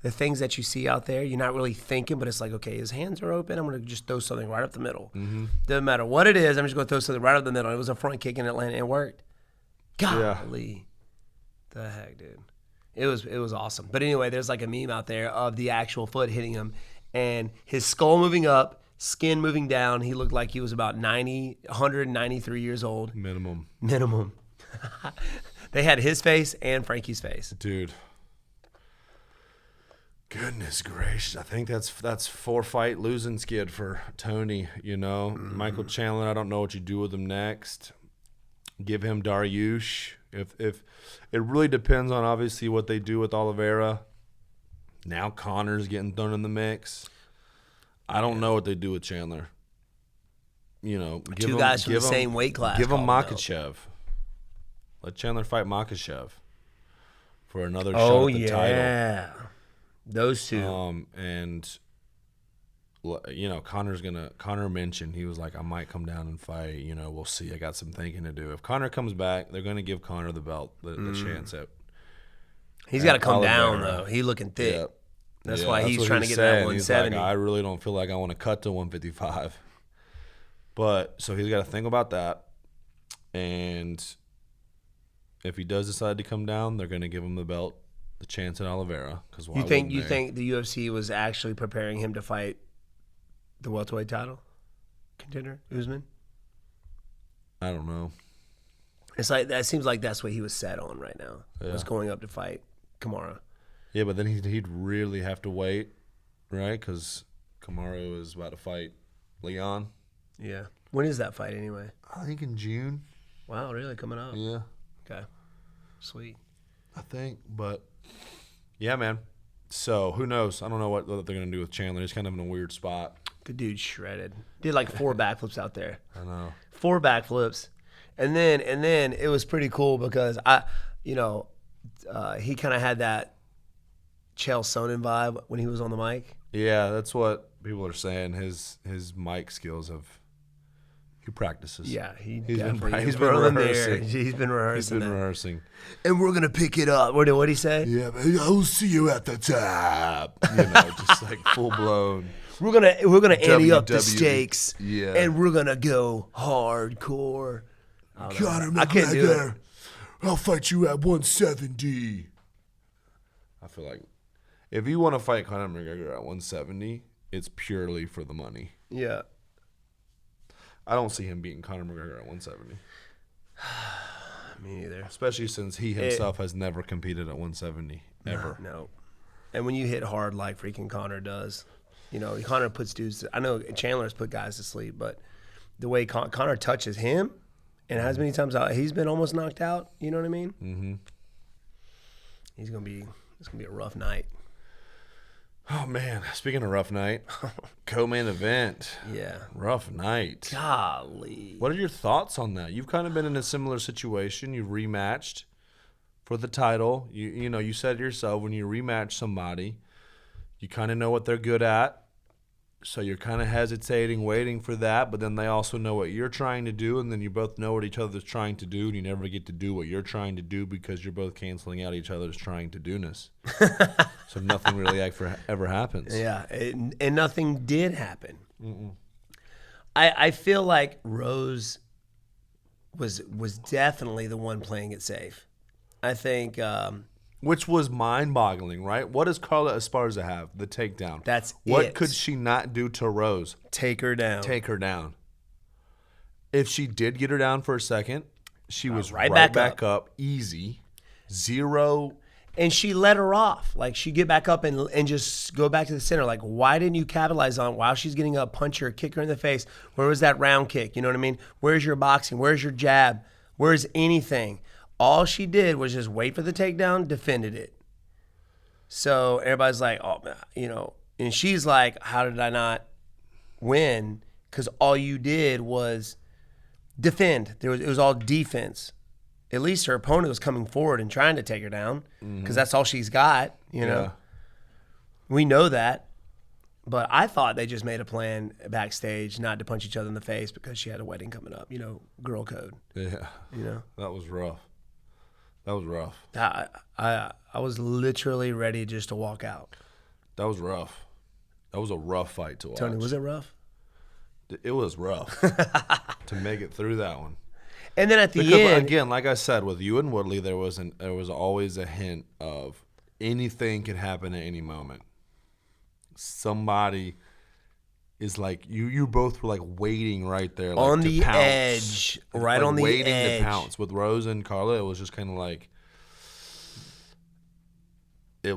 the things that you see out there, you're not really thinking, but it's like, okay, his hands are open. I'm going to just throw something right up the middle. Mm-hmm. Doesn't matter what it is. I'm just going to throw something right up the middle. It was a front kick and it landed and it worked. Golly. The heck, dude. It was awesome. But anyway, there's like a meme out there of the actual foot hitting him and his skull moving up, skin moving down. He looked like he was about 193 years old. Minimum. They had his face and Frankie's face. Dude. Goodness gracious. I think that's 4-fight losing skid for Tony, Mm-hmm. Michael Chandler, I don't know what you do with him next. Give him Dariush. If it really depends on obviously what they do with Oliveira. Now Connor's getting thrown in the mix. I don't know what they do with Chandler. Two guys from the same weight class. Give him Makhachev. Let Chandler fight Makhachev for another shot at the title. Yeah. Those two. Connor mentioned, he was like, I might come down and fight, we'll see. I got some thinking to do. If Connor comes back, they're going to give Connor the belt, the chance at. He's got to come down, though. He's looking thick. Yep. That's why he's trying to get that 170. He's like, I really don't feel like I want to cut to 155. But, so he's got to think about that. And if he does decide to come down, they're going to give him the belt, the chance at Oliveira. You think the UFC was actually preparing him to fight the welterweight title contender, Usman? I don't know. It's like that seems like that's what he was set on right now. Yeah. Was going up to fight Kamaru. Yeah, but then he'd really have to wait, right? Because Kamaru is about to fight Leon. Yeah. When is that fight anyway? I think in June. Wow, really? Coming up? Yeah. Okay. Sweet. I think, but yeah, man. So who knows? I don't know what they're going to do with Chandler. He's kind of in a weird spot. The dude's shredded. Did like 4 backflips out there. I know. 4 backflips. And then it was pretty cool because he kind of had that Chael Sonnen vibe when he was on the mic. Yeah, that's what people are saying. His mic skills he practices. Yeah, he's been rehearsing. He's been rehearsing. And we're gonna pick it up. What did he say? Yeah, I'll see you at the top. Just like full blown. We're gonna ante up the stakes. Yeah, and we're gonna go hardcore. Conor I can't do it. I'll fight you at 170. I feel like if you want to fight Conor McGregor at 170, it's purely for the money. Yeah. I don't see him beating Conor McGregor at 170. Me neither. Especially since he himself has never competed at 170, ever. No. And when you hit hard like freaking Conor does, Conor puts dudes – I know Chandler's put guys to sleep, but the way Conor touches him and as many times he's been almost knocked out, you know what I mean? Mm-hmm. It's going to be a rough night. Oh, man. Speaking of rough night, co-main event. Yeah. Rough night. Golly. What are your thoughts on that? You've kind of been in a similar situation. You've rematched for the title. You said yourself, when you rematch somebody, you kind of know what they're good at. So you're kind of hesitating, waiting for that. But then they also know what you're trying to do. And then you both know what each other's trying to do. And you never get to do what you're trying to do because you're both canceling out each other's trying to do-ness. So nothing really ever happens. Yeah, and nothing did happen. Mm-mm. I feel like Rose was definitely the one playing it safe. I think Which was mind-boggling, right? What does Carla Esparza have? The takedown. That's what could she not do to Rose? Take her down. Take her down. If she did get her down for a second, she was right back up. Easy. 0. And she let her off. Like, she'd get back up and just go back to the center. Like, why didn't you capitalize on while she's getting up, punch her, kick her in the face? Where was that round kick? You know what I mean? Where's your boxing? Where's your jab? Where's anything? All she did was just wait for the takedown, defended it. So everybody's like, oh, you know, and she's like, how did I not win? Because all you did was defend. It was all defense. At least her opponent was coming forward and trying to take her down because that's all she's got, you know. Yeah. We know that. But I thought they just made a plan backstage not to punch each other in the face because she had a wedding coming up, you know, girl code. Yeah. You know? That was rough. That was rough. I was literally ready just to walk out. That was rough. That was a rough fight to watch. Tony, was it rough? It was rough to make it through that one. And then at the end, again, like I said, with you and Woodley, there was always a hint of anything could happen at any moment. Somebody is like you both were like waiting right there, like, on the pounce. edge, right like on the waiting edge, to pounce. With Rose and Carla, it was just kind of like that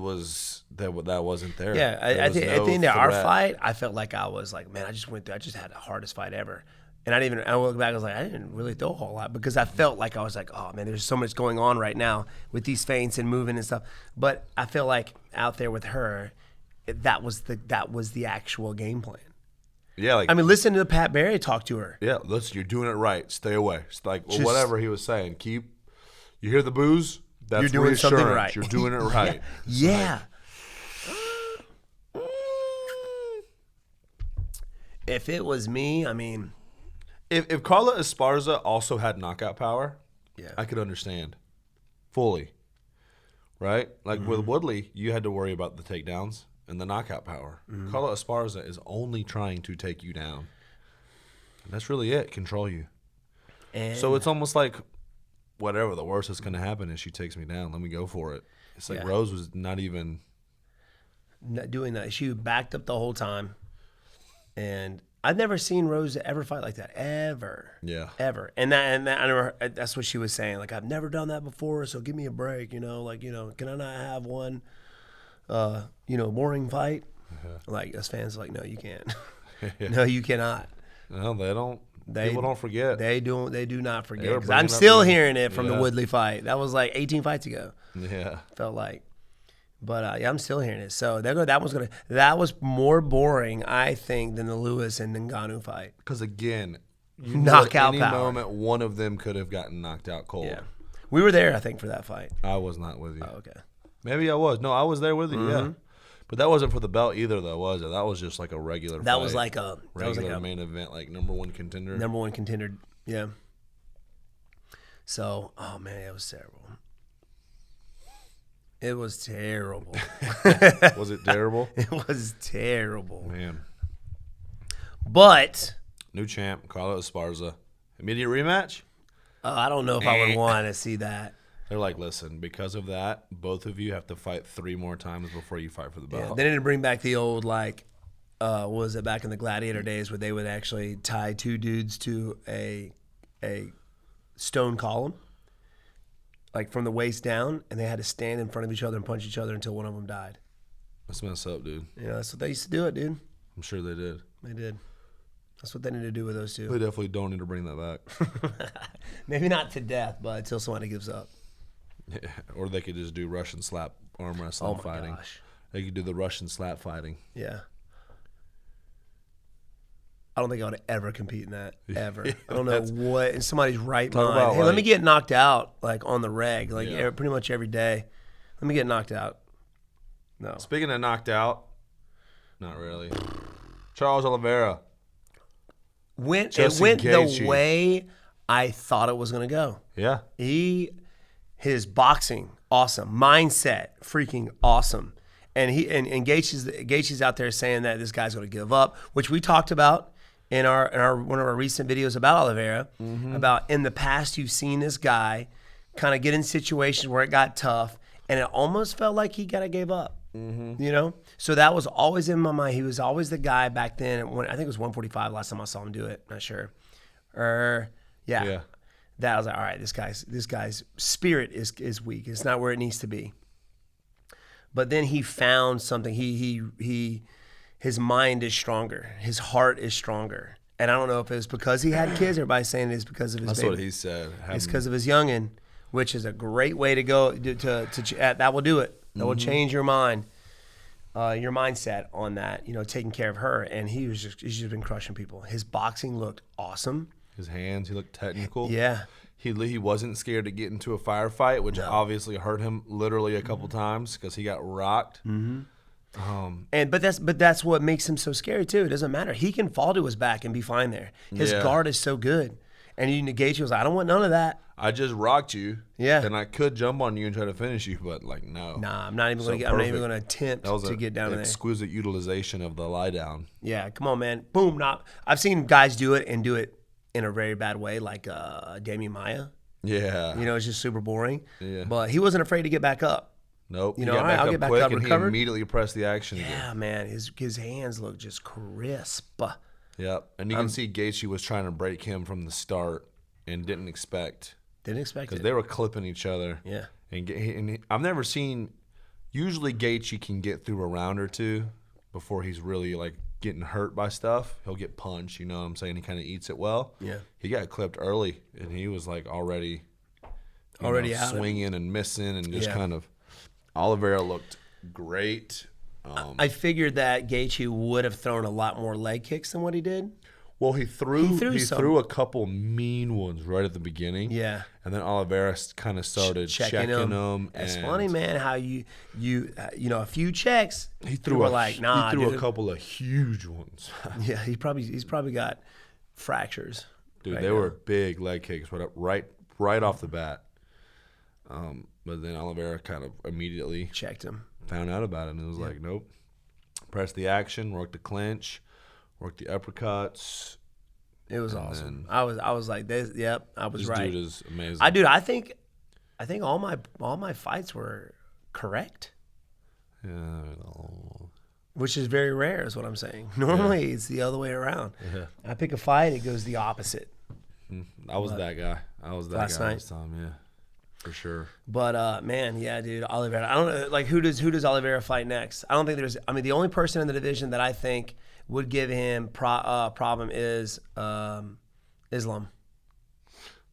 wasn't there. Yeah, at the end of our fight, I felt like I was like, man, I just had the hardest fight ever. And I look back, I was like, I didn't really throw a whole lot because I felt like I was like, oh man, there's so much going on right now with these feints and moving and stuff. But I feel like out there with her, that was the actual game plan. Yeah, like, I mean, listen to Pat Barry talk to her. Yeah, listen, you're doing it right. Stay away. It's like whatever he was saying. You hear the booze? That's you're doing something right. You're doing it right. Yeah. If it was me, I mean. If Carla Esparza also had knockout power, yeah, I could understand fully, right? Like with Woodley, you had to worry about the takedowns and the knockout power. Carla Esparza is only trying to take you down. And that's really it, control you. And so it's almost like whatever, the worst that's going to happen is she takes me down. Let me go for it. It's like Rose was not even doing that. She backed up the whole time, and I've never seen Rose ever fight like that, ever. Yeah. Ever. And I remember that's what she was saying. Like, I've never done that before, so give me a break, you know. Like, you know, can I not have one, boring fight? Like, us fans are like, no, you can't. No, you cannot. No, they don't. People don't forget. They do not forget. Because I'm still hearing it from the Woodley fight. That was like 18 fights ago. Yeah. Felt like. But I'm still hearing it. So that was more boring, I think, than the Lewis and Ngannou fight. Because again, knockout at any power. moment, one of them could have gotten knocked out cold. Yeah, we were there, I think, for that fight. I was not with you. Oh, okay. Maybe I was. No, I was there with you. Yeah, but that wasn't for the belt either, though, was it? That was just like a regular. That fight. Was like a regular main event, like number one contender. Number one contender. Yeah. So, oh man, it was terrible. It was terrible. Was it terrible? It was terrible. Man. But. New champ, Carla Esparza. Immediate rematch? I don't know if I would want to see that. They're like, listen, because of that, both of you have to fight 3 more times before you fight for the belt. Yeah, they need to bring back the old, like, what was it, back in the Gladiator days where they would actually tie 2 dudes to a stone column. Like from the waist down, and they had to stand in front of each other and punch each other until one of them died. That's messed up, dude. Yeah, that's what they used to do it, dude. I'm sure they did. They did. That's what they need to do with those 2. They definitely don't need to bring that back. Maybe not to death, but until somebody gives up. Yeah, or they could just do Russian slap arm wrestling fighting. Gosh. They could do the Russian slap fighting. Yeah. I don't think I would ever compete in that, ever. I don't know what, in somebody's right mind. Hey, let me get knocked out, like, on the reg, like, pretty much every day. Let me get knocked out. No. Speaking of knocked out, not really. Charles Oliveira. It went the way I thought it was going to go. Yeah. His boxing, awesome. Mindset, freaking awesome. And Gaethje's out there saying that this guy's going to give up, which we talked about in our one of our recent videos about Oliveira, about in the past you've seen this guy kind of get in situations where it got tough and it almost felt like he kind of gave up. You know, so that was always in my mind. He was always the guy back then. I think it was 145 last time I saw him do it. Not sure. Yeah. That I was like, all right, this guy's spirit is weak. It's not where it needs to be. But then he found something. His mind is stronger. His heart is stronger. And I don't know if it was because he had kids. Everybody's saying it's because of his baby. That's what he said. It's because of his youngin', which is a great way to go. That will do it. That will change your mind, your mindset on that. You know, taking care of her. And he's just been crushing people. His boxing looked awesome. His hands, he looked technical. Yeah. He wasn't scared to get into a firefight, which obviously hurt him literally a couple times because he got rocked. But that's what makes him so scary too. It doesn't matter. He can fall to his back and be fine there. His guard is so good. And you negate you. Was like, I don't want none of that. I just rocked you. Yeah. And I could jump on you and try to finish you, but like no. Nah, I'm not even going to attempt to get down there. Exquisite utilization of the lie down. Yeah, come on, man. Boom. I've seen guys do it and do it in a very bad way, like Damian Maia. Yeah. You know, it's just super boring. Yeah. But he wasn't afraid to get back up. Nope. You know, I'll get back up, and recovered. He immediately pressed the action again. Yeah, man. His hands look just crisp. Yep. And you can see Gaethje was trying to break him from the start and didn't expect it. Because they were clipping each other. Yeah. And I've never seen, usually Gaethje can get through a round or two before he's really like getting hurt by stuff. He'll get punched, you know what I'm saying? He kind of eats it well. Yeah. He got clipped early, and he was like already out swinging and missing and just kind of. Oliveira looked great. I figured that Gaethje would have thrown a lot more leg kicks than what he did. Well, he threw a couple mean ones right at the beginning. Yeah. And then Oliveira kind of started checking them. It's funny, man, how you a few checks. He threw a couple of huge ones. Yeah, he's probably got fractures. Dude, they were big leg kicks right off the bat. But then Oliveira kind of immediately checked him, found out about it, and it was like, nope. Press the action, work the clinch, work the uppercuts. It was awesome. I was like, yep, I was right. This dude is amazing. I think all my fights were correct. Yeah. Which is very rare, is what I'm saying. Normally, it's the other way around. Yeah. I pick a fight, it goes the opposite. I was that guy. Last time, yeah. For sure. But man, yeah, dude, Oliveira. I don't know, like who does Oliveira fight next? I don't think there's. I mean, the only person in the division that I think would give him problem is Islam.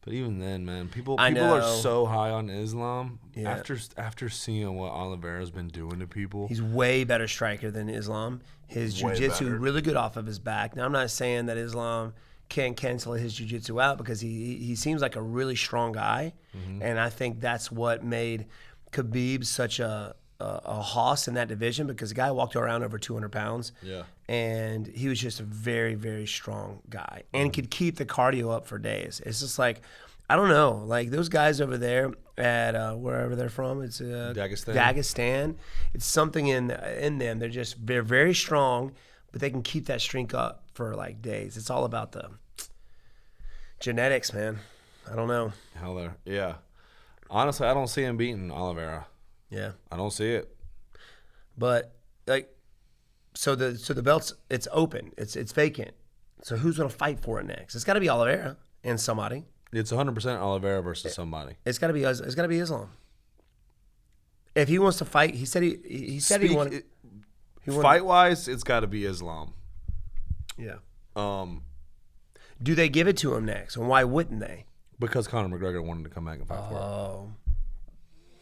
But even then, man, people are so high on Islam. Yeah. After seeing what Oliveira's been doing to people, he's way better striker than Islam. His jiu-jitsu really good off of his back. Now, I'm not saying that Islam can't cancel his jiu-jitsu out because he seems like a really strong guy, and I think that's what made Khabib such a hoss in that division, because the guy walked around over 200 pounds, and he was just a very, very strong guy and could keep the cardio up for days. It's just like, I don't know, like those guys over there at wherever they're from, it's Dagestan. It's something in them. They're very strong, but they can keep that strength up for like days. It's all about the genetics, man. I don't know. Yeah. Honestly, I don't see him beating Oliveira. Yeah. I don't see it. But like, so the belt's it's open. It's vacant. So who's gonna fight for it next? It's got to be Oliveira and somebody. It's 100% Oliveira versus somebody. It's got to be Islam. If he wants to fight, he said he wanted. Fight wise, it's got to be Islam. Yeah. Do they give it to him next, and why wouldn't they? Because Conor McGregor wanted to come back and fight for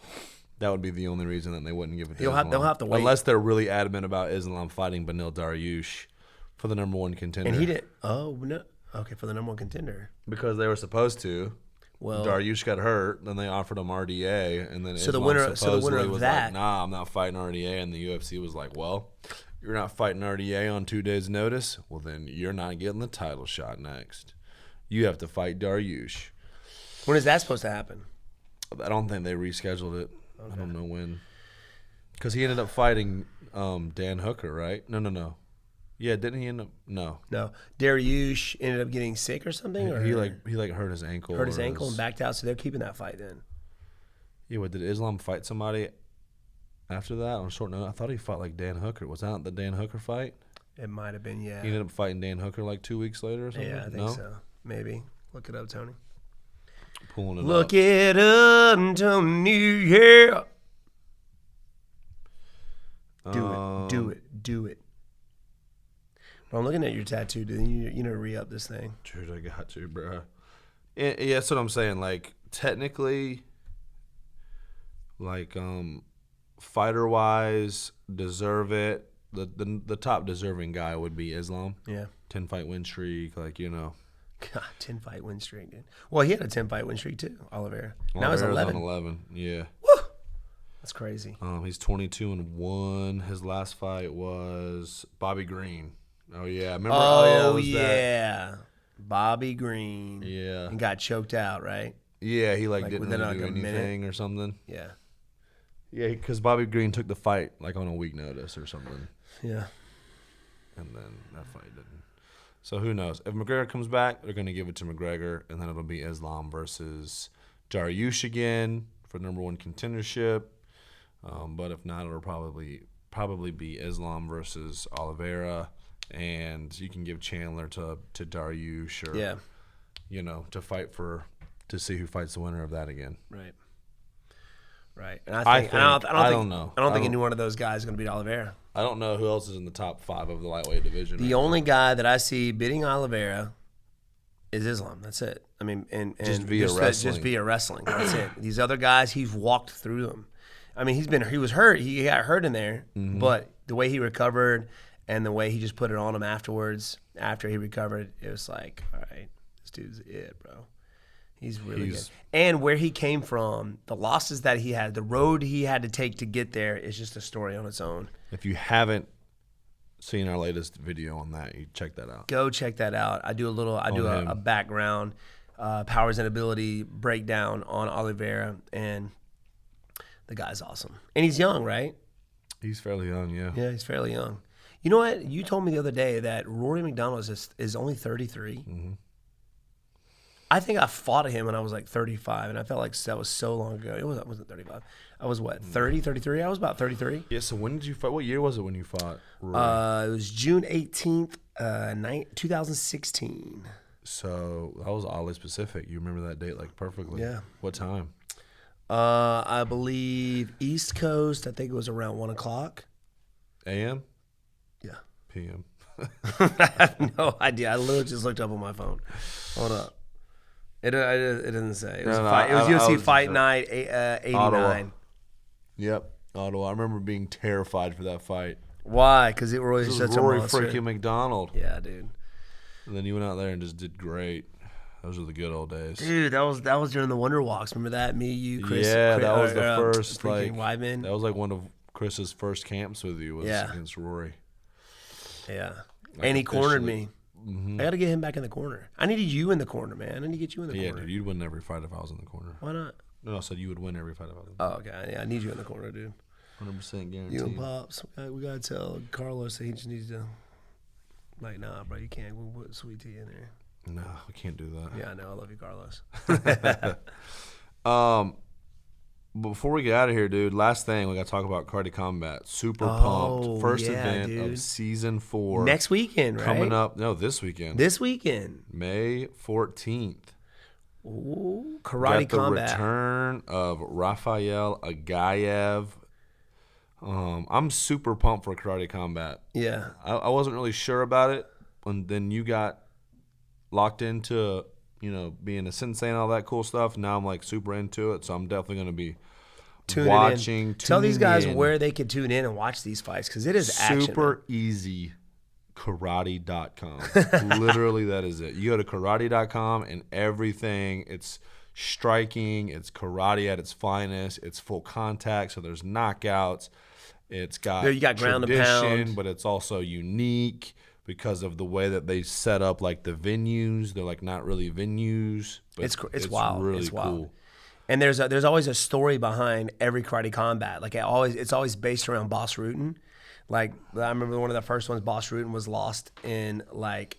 it. That would be the only reason that they wouldn't give it to Islam. They'll have to wait. Unless they're really adamant about Islam fighting Beneil Dariush for the number one contender. And he didn't. Oh, no. Okay, for the number one contender. Because they were supposed to. Well, Dariush got hurt. Then they offered him RDA. And then Islam the winner was like, nah, I'm not fighting RDA. And the UFC was like, well, you're not fighting RDA on 2 days' notice? Well, then you're not getting the title shot next. You have to fight Dariush. When is that supposed to happen? I don't think they rescheduled it. Okay. I don't know when. Because he ended up fighting Dan Hooker, right? No. Yeah, didn't he end up? No. Dariush ended up getting sick or something? He hurt his ankle. Hurt his ankle and backed out, so they're keeping that fight then. Yeah, did Islam fight somebody after that on short notice. I thought he fought like Dan Hooker. Was that the Dan Hooker fight? It might have been, yeah. He ended up fighting Dan Hooker like 2 weeks later or something? Yeah, I think so. Maybe. Look it up, Tony. Pulling it Look it up, Tony, yeah. Do it. But I'm looking at your tattoo, dude. You know, re-up this thing. Dude, I got to, bro. Yeah, that's what I'm saying. Like, technically, like, fighter-wise, deserve it. The top deserving guy would be Islam. Yeah. 10-fight win streak, like, you know. God, 10-fight win streak, dude. Well, he had a 10-fight win streak, too, Oliveira. Now he's 11. On 11, yeah. Woo! That's crazy. He's 22-1. His last fight was Bobby Green. Oh, yeah. Remember? Oh, yeah. Bobby Green. Yeah. And got choked out, right? Yeah, he didn't really do anything or something. Yeah. Yeah, because Bobby Green took the fight like on a week notice or something. Yeah. And then that fight didn't. So who knows? If McGregor comes back, they're going to give it to McGregor, and then it'll be Islam versus Dariush again for number one contendership. But if not, it'll probably be Islam versus Oliveira, and you can give Chandler to Dariush or you know, to see who fights the winner of that again. Right. Right. And I don't know. I don't think any one of those guys is going to beat Oliveira. I don't know who else is in the top 5 of the lightweight division. The only guy that I see beating Oliveira is Islam. That's it. I mean, and just via wrestling. That's it. These other guys, he's walked through them. I mean, he was hurt. He got hurt in there, but the way he recovered and the way he just put it on him afterwards, after he recovered, it was like, all right, this dude's it, bro. He's really good. And where he came from, the losses that he had, the road he had to take to get there is just a story on its own. If you haven't seen our latest video on that, you check that out. Go check that out. I do a background, powers and ability breakdown on Oliveira, and the guy's awesome. And he's young, right? He's fairly young, yeah. Yeah, he's fairly young. You know what? You told me the other day that Rory McDonald is only 33. Mm-hmm. I think I fought him when I was like 35, and I felt like that was so long ago. I wasn't 35. I was what, 30, 33? I was about 33. Yeah, so when did you fight? What year was it when you fought Rory? It was June 18th, 2016. So that was oddly specific. You remember that date like perfectly. Yeah. What time? I believe East Coast, I think it was around 1 o'clock. AM? Yeah. PM. I have no idea. I literally just looked up on my phone. Hold up. It didn't say. It was UFC Fight Night 89. Ottawa. Yep, Ottawa. I remember being terrified for that fight. Why? Because it was such a monster. Rory freaking McDonald. Yeah, dude. And then you went out there and just did great. Those were the good old days. Dude, that was during the Wonder Walks. Remember that? Me, you, Chris. Yeah, that was the first Weidman. That was like one of Chris's first camps with you was against Rory. Yeah, like and he cornered me. Mm-hmm. I got to get him back in the corner. I needed you in the corner, man. I need to get you in the corner. Yeah, dude, you'd win every fight if I was in the corner. Why not? No, I said you would win every fight if I was in the corner. Oh, okay. Yeah, I need you in the corner, dude. 100% guaranteed. You and Pops, we got to tell Carlos that he just needs to, like, nah, bro, you can't. We'll put Sweet Tea in there. No, we can't do that. Yeah, I know. I love you, Carlos. Before we get out of here, dude, last thing, we got to talk about Karate Combat. Super pumped. First event of season 4. Next weekend, right? Coming up. No, this weekend. This weekend. May 14th. Ooh, Karate Combat. The return of Rafael Agayev. I'm super pumped for Karate Combat. Yeah. I wasn't really sure about it, and then you got locked into, you know, being a sensei and all that cool stuff. Now I'm like super into it, so I'm definitely going to be watching. Tell these guys where they can tune in and watch these fights, because it is action. Super easy. Karate.com. Literally, that is it. You go to karate.com and everything, it's striking, it's karate at its finest, it's full contact, so there's knockouts. It's got you got ground and pound, but it's also unique because of the way that they set up like the venues. They're like not really venues, but it's wild. Really it's cool. Wild. And there's always a story behind every Karate Combat. Like it's always based around Boss Rutan. Like I remember one of the first ones, Boss Rutan was lost in like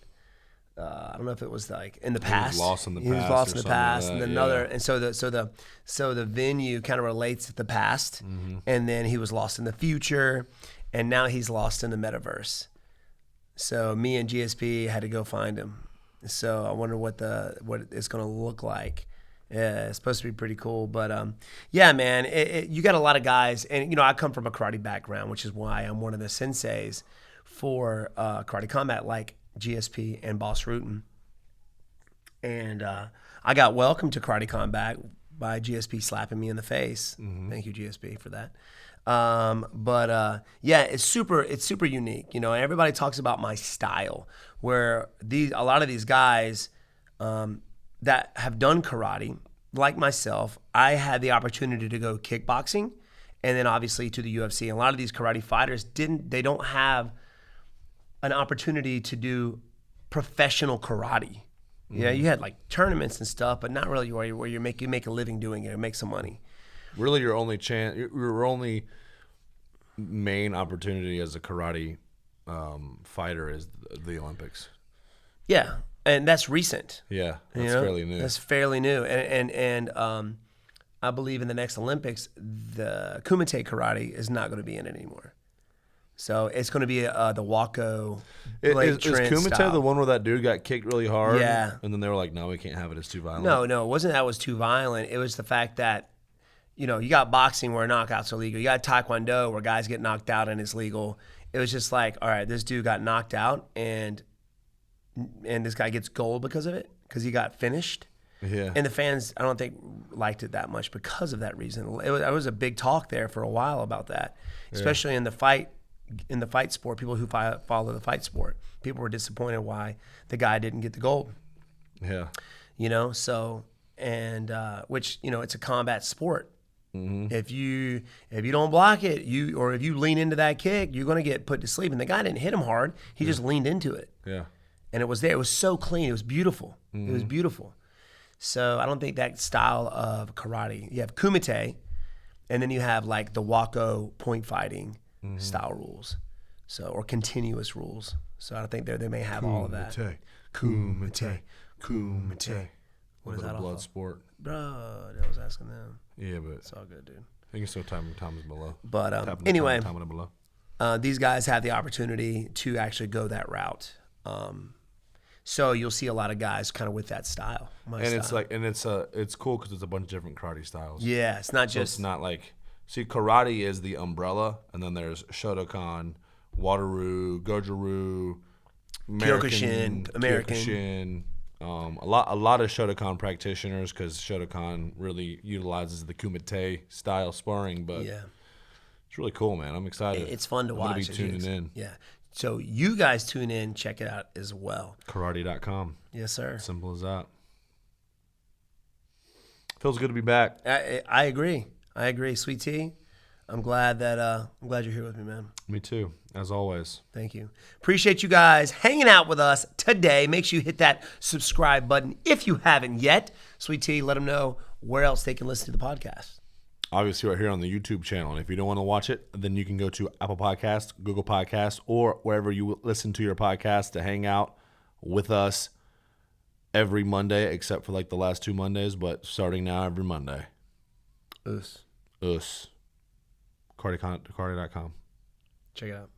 I don't know if it was like in the past. He was lost in the past. He was lost in the past, like and then another. And so the venue kind of relates to the past, and then he was lost in the future, and now he's lost in the metaverse. So me and GSP had to go find him. So I wonder what it's going to look like. Yeah, it's supposed to be pretty cool, but yeah, man, you got a lot of guys, and I come from a karate background, which is why I'm one of the senseis for karate combat, like GSP and Boss Rutan. And I got welcomed to karate combat by GSP slapping me in the face. Thank you, GSP, for that. But yeah, it's super unique. Everybody talks about my style, where a lot of these guys that have done karate, like myself, I had the opportunity to go kickboxing, and then obviously to the UFC. And a lot of these karate fighters don't have an opportunity to do professional karate. Yeah, you had like tournaments and stuff, but not really where you make a living doing it and make some money. Really, your only main opportunity as a karate fighter is the Olympics. Yeah, and that's recent. Yeah, that's fairly new. That's fairly new, and I believe in the next Olympics, the Kumite karate is not going to be in it anymore. So it's going to be the Wako Blake Trent Kumite style. the one where that dude got kicked really hard? Yeah. And then they were like, no, we can't have it. It's too violent. No, it wasn't that it was too violent. It was the fact that, you got boxing where knockouts are legal. You got Taekwondo where guys get knocked out and it's legal. It was just like, all right, this dude got knocked out and this guy gets gold because of it, because he got finished. Yeah. And the fans, I don't think, liked it that much because of that reason. It was a big talk there for a while about that, especially in the fight sport. People who follow the fight sport, people were disappointed why the guy didn't get the gold. Yeah. So, and which, it's a combat sport. If you don't block it, or if you lean into that kick, you're going to get put to sleep. And the guy didn't hit him hard. He just leaned into it. Yeah. And it was there. It was so clean. It was beautiful. It was beautiful. So I don't think that style of karate. You have Kumite, and then you have like the Wako point fighting style rules, or continuous rules. So I think they may have all of that. Kumite. What is that? Blood sport, bro. I was asking them. Yeah, but it's all good, dude. I think it's still time is below. But anyway, time below. These guys have the opportunity to actually go that route. So you'll see a lot of guys kind of with that style. It's cool because it's a bunch of different karate styles. Yeah, it's not just. It's not like, see, karate is the umbrella, and then there's Shotokan, Wataru, Goju-ryu, American. A lot of Shotokan practitioners, because Shotokan really utilizes the Kumite style sparring, but it's really cool, man. I'm excited. It's fun to watch. I'm going to be tuning in. Yeah. So you guys tune in, check it out as well. Karate.com. Yes, sir. Simple as that. Feels good to be back. I agree. Sweet Tea, I'm glad you're here with me, man. Me too, as always. Thank you. Appreciate you guys hanging out with us today. Make sure you hit that subscribe button if you haven't yet. Sweet Tea, let them know where else they can listen to the podcast. Obviously, right here on the YouTube channel. And if you don't want to watch it, then you can go to Apple Podcasts, Google Podcasts, or wherever you listen to your podcast to hang out with us every Monday, except for like the last 2 Mondays, but starting now every Monday. Us. Karate.com. Check it out.